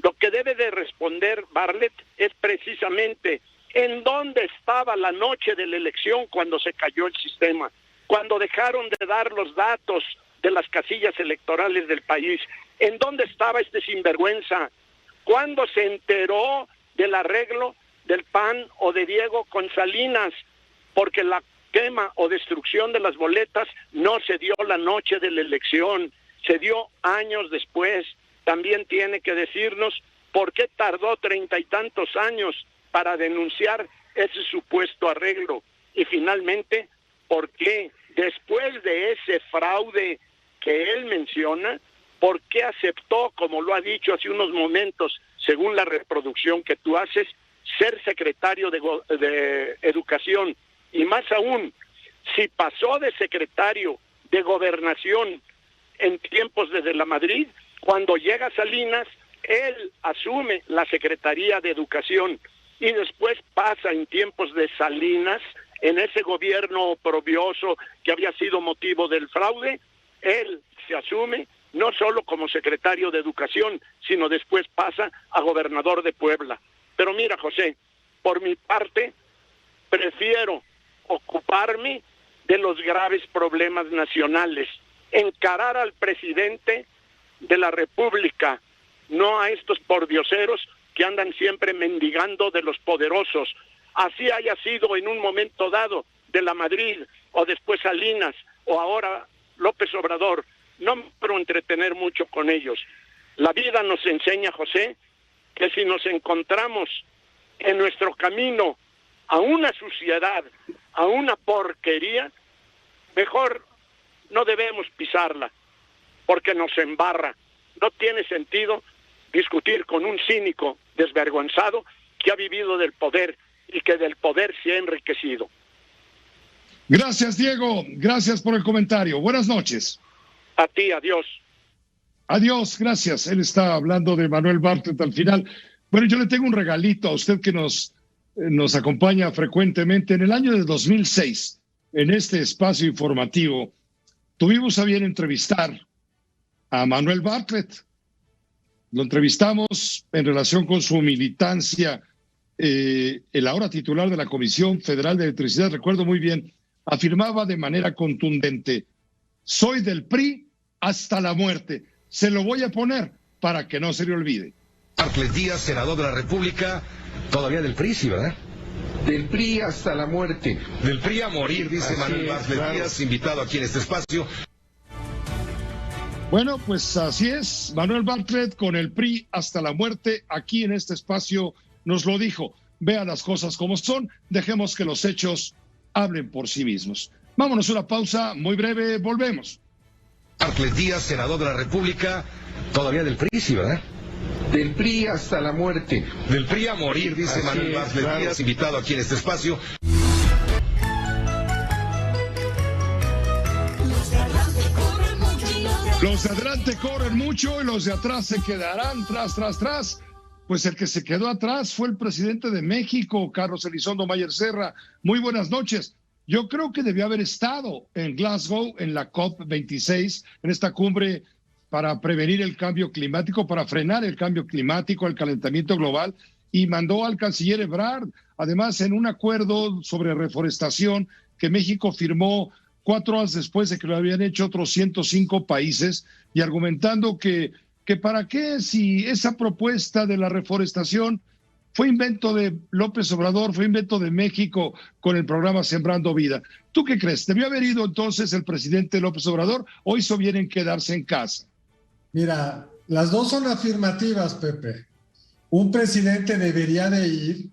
Lo que debe de responder Bartlett es precisamente en dónde estaba la noche de la elección cuando se cayó el sistema, cuando dejaron de dar los datos de las casillas electorales del país. ¿En dónde estaba este sinvergüenza? ¿Cuándo se enteró del arreglo del PAN o de Diego con Salinas? Porque la quema o destrucción de las boletas no se dio la noche de la elección, se dio años después. También tiene que decirnos por qué tardó 30 y tantos años para denunciar ese supuesto arreglo. Y finalmente, ¿por qué después de ese fraude que él menciona, por qué aceptó, como lo ha dicho hace unos momentos, según la reproducción que tú haces, ser secretario de Educación? Y más aún, si pasó de secretario de Gobernación en tiempos desde la Madrid, cuando llega Salinas, él asume la Secretaría de Educación y después pasa en tiempos de Salinas, en ese gobierno oprobioso que había sido motivo del fraude, él se asume no solo como secretario de Educación, sino después pasa a gobernador de Puebla. Pero mira, José, por mi parte, prefiero ocuparme de los graves problemas nacionales, encarar al presidente de la República, no a estos pordioseros que andan siempre mendigando de los poderosos. Así haya sido en un momento dado de la Madrid, o después Salinas, o ahora López Obrador. No me quiero entretener mucho con ellos. La vida nos enseña, José, que si nos encontramos en nuestro camino a una suciedad, a una porquería, mejor no debemos pisarla, porque nos embarra. No tiene sentido discutir con un cínico desvergonzado que ha vivido del poder y que del poder se ha enriquecido. Gracias, Diego. Gracias por el comentario. Buenas noches. A ti, adiós. Adiós, gracias. Él está hablando de Manuel Bartlett al final. Bueno, yo le tengo un regalito a usted que nos acompaña frecuentemente. En el año de 2006, en este espacio informativo, tuvimos a bien entrevistar a Manuel Bartlett. Lo entrevistamos en relación con su militancia. El ahora titular de la Comisión Federal de Electricidad, recuerdo muy bien, afirmaba de manera contundente: soy del PRI hasta la muerte. Se lo voy a poner para que no se le olvide. Bartlett Díaz, senador de la República, todavía del PRI, sí, ¿verdad? Del PRI hasta la muerte. Del PRI a morir, dice Manuel Bartlett Díaz, invitado aquí en este espacio. Bueno, pues así es, Manuel Bartlett con el PRI hasta la muerte, aquí en este espacio nos lo dijo. Vea las cosas como son, dejemos que los hechos hablen por sí mismos. Vámonos a una pausa muy breve, volvemos. Bartlett Díaz, senador de la República, todavía del PRI, sí, ¿verdad? Del PRI hasta la muerte. Del PRI a morir, dice Manuel Bartlett Díaz, invitado aquí en este espacio. Los de adelante corren mucho y los de atrás se quedarán tras. Pues el que se quedó atrás fue el presidente de México, Carlos Elizondo Mayer Serra. Muy buenas noches. Yo creo que debió haber estado en Glasgow, en la COP26, en esta cumbre para prevenir el cambio climático, para frenar el cambio climático, el calentamiento global, y mandó al canciller Ebrard, además en un acuerdo sobre reforestación que México firmó 4 horas después de que lo habían hecho otros 105 países, y argumentando que para qué, si esa propuesta de la reforestación fue invento de López Obrador, fue invento de México con el programa Sembrando Vida. ¿Tú qué crees? ¿Debió haber ido entonces el presidente López Obrador o hizo bien en quedarse en casa? Mira, las dos son afirmativas, Pepe. Un presidente debería de ir,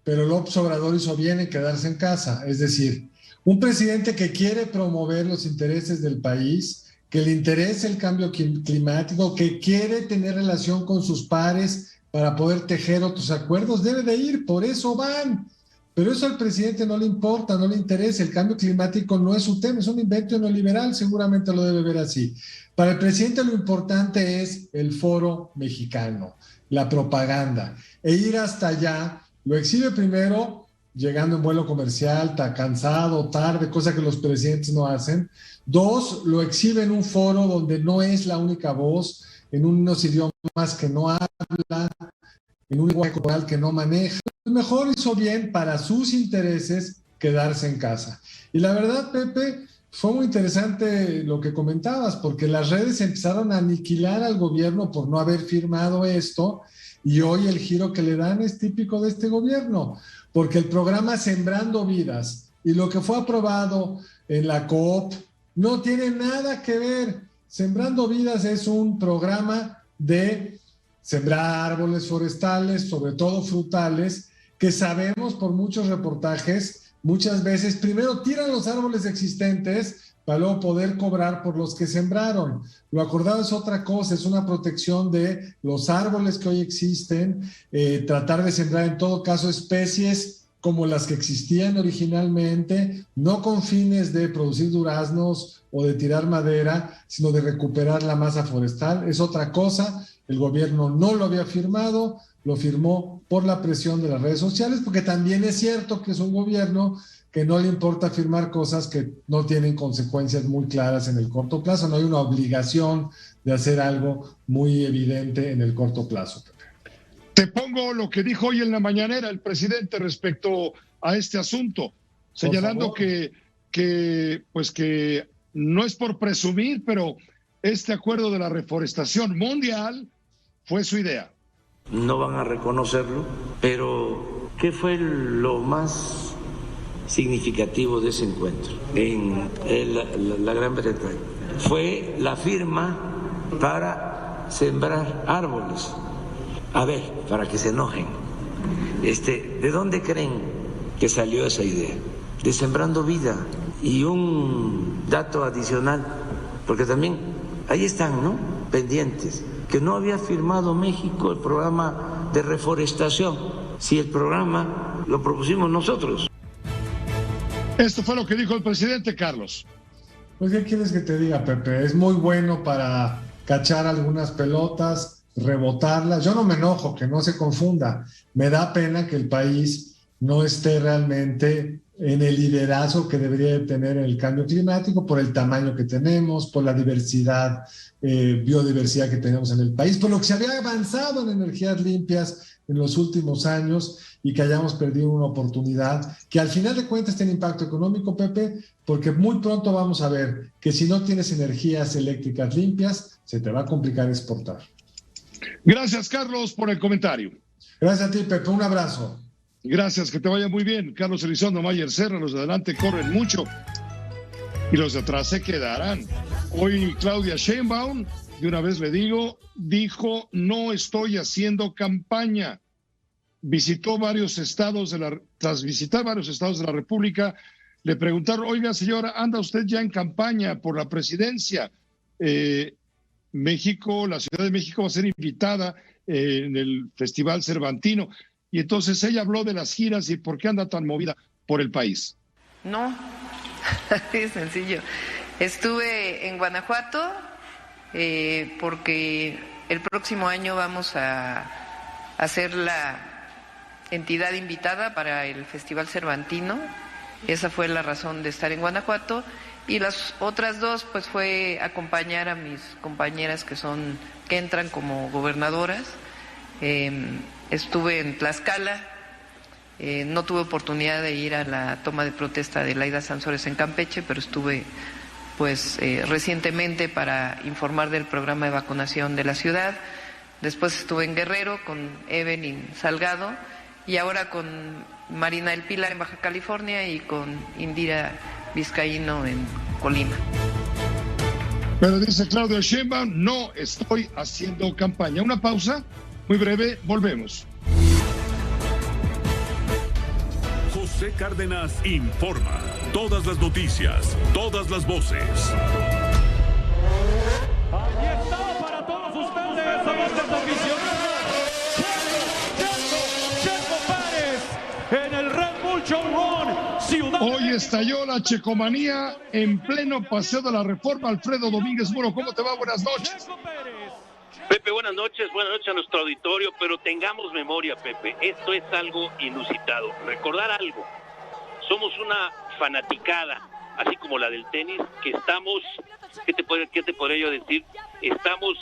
pero López Obrador hizo bien en quedarse en casa. Es decir, un presidente que quiere promover los intereses del país, que le interesa el cambio climático, que quiere tener relación con sus pares para poder tejer otros acuerdos, debe de ir. Por eso van. Pero eso al presidente no le importa, no le interesa. El cambio climático no es su tema, es un invento neoliberal, seguramente lo debe ver así. Para el presidente lo importante es el foro mexicano, la propaganda. E ir hasta allá, lo exhibe primero llegando en vuelo comercial, está cansado, tarde, cosa que los presidentes no hacen. 2, lo exhibe en un foro donde no es la única voz, en unos idiomas que no habla, en un lenguaje corporal que no maneja. Mejor hizo bien para sus intereses quedarse en casa. Y la verdad, Pepe, fue muy interesante lo que comentabas, porque las redes empezaron a aniquilar al gobierno por no haber firmado esto, y hoy el giro que le dan es típico de este gobierno, porque el programa Sembrando Vidas y lo que fue aprobado en la COP no tiene nada que ver. Sembrando Vidas es un programa de sembrar árboles forestales, sobre todo frutales, que sabemos por muchos reportajes, muchas veces primero tiran los árboles existentes para luego poder cobrar por los que sembraron. Lo acordado es otra cosa, es una protección de los árboles que hoy existen, tratar de sembrar en todo caso especies como las que existían originalmente, no con fines de producir duraznos o de tirar madera, sino de recuperar la masa forestal. Es otra cosa. El gobierno no lo había firmado, lo firmó por la presión de las redes sociales, porque también es cierto que es un gobierno que no le importa firmar cosas que no tienen consecuencias muy claras en el corto plazo. No hay una obligación de hacer algo muy evidente en el corto plazo. Te pongo lo que dijo hoy en la mañanera el presidente respecto a este asunto, señalando que no es por presumir, pero este acuerdo de la reforestación mundial fue su idea. No van a reconocerlo, pero ¿qué fue lo más significativo de ese encuentro en la Gran Bretaña? Fue la firma para sembrar árboles. A ver, para que se enojen, ¿de dónde creen que salió esa idea? De Sembrando Vida. Y un dato adicional, porque también ahí están, ¿no?, pendientes, que no había firmado México el programa de reforestación, si el programa lo propusimos nosotros. Esto fue lo que dijo el presidente, Carlos. Pues, ¿qué quieres que te diga, Pepe? Es muy bueno para cachar algunas pelotas, rebotarlas. Yo no me enojo, que no se confunda. Me da pena que el país no esté realmente en el liderazgo que debería de tener en el cambio climático, por el tamaño que tenemos, por la diversidad, biodiversidad que tenemos en el país, por lo que se había avanzado en energías limpias en los últimos años, y que hayamos perdido una oportunidad que al final de cuentas tiene impacto económico, Pepe, porque muy pronto vamos a ver que si no tienes energías eléctricas limpias, se te va a complicar exportar. Gracias, Carlos, por el comentario. Gracias a ti, Pepe. Un abrazo. Gracias, que te vaya muy bien. Carlos Elizondo Mayer Serra, los de adelante corren mucho y los de atrás se quedarán. Hoy Claudia Sheinbaum, de una vez le digo, dijo: no estoy haciendo campaña. Visitó varios estados tras visitar varios estados de la República, le preguntaron: oiga, señora, ¿anda usted ya en campaña por la presidencia? México, la Ciudad de México va a ser invitada en el Festival Cervantino. Y entonces ella habló de las giras y por qué anda tan movida por el país. No, es sencillo. Estuve en Guanajuato porque el próximo año vamos a hacer la entidad invitada para el Festival Cervantino. Esa fue la razón de estar en Guanajuato. Y las otras dos, pues, fue acompañar a mis compañeras que entran como gobernadoras. Estuve en Tlaxcala, no tuve oportunidad de ir a la toma de protesta de Laida Sansores en Campeche, pero estuve recientemente para informar del programa de vacunación de la ciudad. Después estuve en Guerrero con Evelyn Salgado y ahora con Marina del Pilar en Baja California y con Indira Vizcaíno en Colima. Pero dice Claudia Sheinbaum: no estoy haciendo campaña. Una pausa muy breve, volvemos. José Cárdenas informa. Todas las noticias, todas las voces. Ahí está para todos ustedes, amantes aficionados. Checo Pérez en el Red Bull Hoy estalló la checomanía en pleno Paseo de la Reforma. Alfredo Domínguez Muro, ¿cómo te va? Buenas noches. Pepe, buenas noches a nuestro auditorio, pero tengamos memoria, Pepe, esto es algo inusitado. Recordar algo, somos una fanaticada, así como la del tenis, que estamos, ¿qué te podría yo decir? Estamos,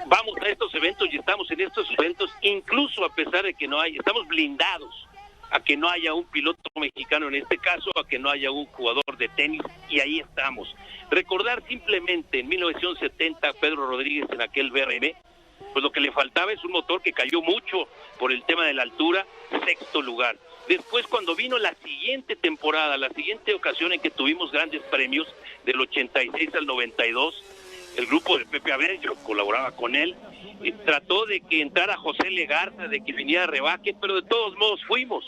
vamos a estos eventos y estamos en estos eventos, incluso a pesar de que no hay, estamos blindados a que no haya un piloto mexicano en este caso, a que no haya un jugador de tenis, y ahí estamos. Recordar simplemente en 1970 Pedro Rodríguez en aquel BRM, pues lo que le faltaba es un motor que cayó mucho por el tema de la altura, 6º lugar. Después, cuando vino la siguiente temporada, la siguiente ocasión en que tuvimos grandes premios, del 86 al 92, el grupo de Pepe Aver, yo colaboraba con él, trató de que entrara José Legarza, de que viniera Rebaque, pero de todos modos fuimos.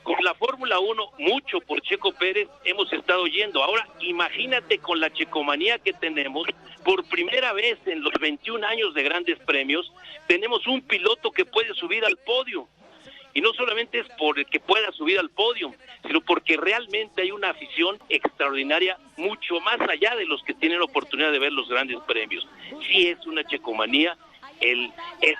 Con la Fórmula 1, mucho por Checo Pérez hemos estado yendo. Ahora, imagínate con la checomanía que tenemos, por primera vez en los 21 años de grandes premios, tenemos un piloto que puede subir al podio. Y no solamente es por que pueda subir al podio, sino porque realmente hay una afición extraordinaria, mucho más allá de los que tienen la oportunidad de ver los grandes premios. Sí es una checomanía, él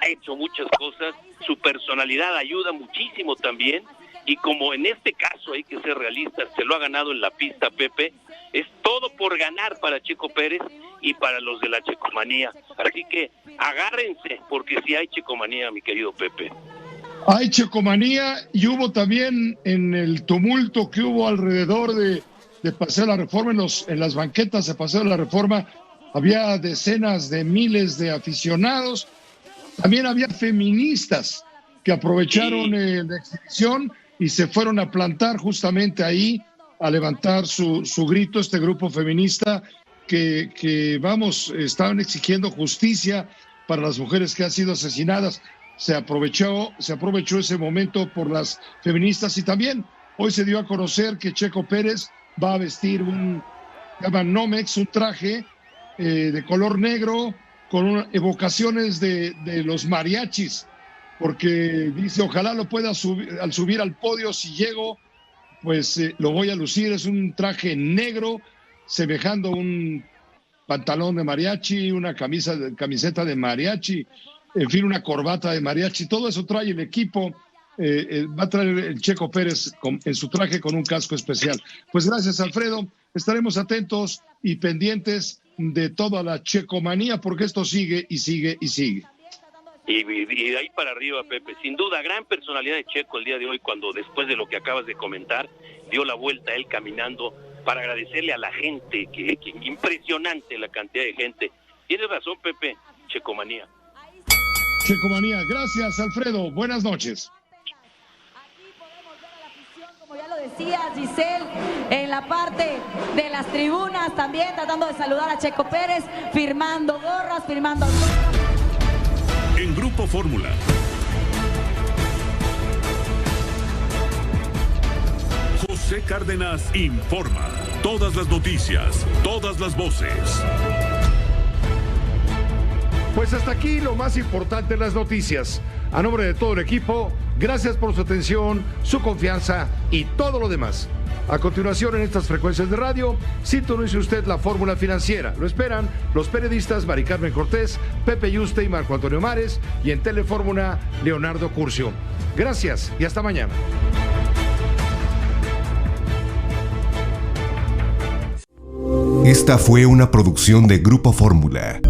ha hecho muchas cosas, su personalidad ayuda muchísimo también, y como en este caso hay que ser realistas, se lo ha ganado en la pista, Pepe, es todo por ganar para Checo Pérez y para los de la checomanía. Así que agárrense, porque sí hay checomanía, mi querido Pepe. Hay checomanía, y hubo también en el tumulto que hubo alrededor de Paseo de la Reforma, en las banquetas de Paseo de la Reforma, había decenas de miles de aficionados. También había feministas que aprovecharon la exhibición y se fueron a plantar justamente ahí, a levantar su grito, este grupo feminista que estaban exigiendo justicia para las mujeres que han sido asesinadas. Se aprovechó ese momento por las feministas, y también hoy se dio a conocer que Checo Pérez va a vestir un Nomex, un traje de color negro con evocaciones de los mariachis, porque dice, ojalá lo pueda al subir al podio, si llego, pues lo voy a lucir. Es un traje negro, semejando un pantalón de mariachi, una camiseta de mariachi, en fin, una corbata de mariachi. Todo eso trae el equipo. Va a traer el Checo Pérez en su traje con un casco especial. Pues gracias, Alfredo. Estaremos atentos y pendientes de toda la checomanía, porque esto sigue y sigue y sigue. Y de ahí para arriba, Pepe, sin duda, gran personalidad de Checo el día de hoy, cuando después de lo que acabas de comentar, dio la vuelta él caminando para agradecerle a la gente, que impresionante la cantidad de gente. Tienes razón, Pepe, checomanía. Checomanía, gracias, Alfredo, buenas noches. Como ya lo decía Giselle, en la parte de las tribunas también tratando de saludar a Checo Pérez, firmando gorras, firmando... En Grupo Fórmula. José Cárdenas informa. Todas las noticias, todas las voces. Pues hasta aquí lo más importante en las noticias. A nombre de todo el equipo, gracias por su atención, su confianza y todo lo demás. A continuación, en estas frecuencias de radio, sintonice usted la Fórmula Financiera. Lo esperan los periodistas Mari Carmen Cortés, Pepe Yuste y Marco Antonio Mares, y en Telefórmula, Leonardo Curcio. Gracias y hasta mañana. Esta fue una producción de Grupo Fórmula.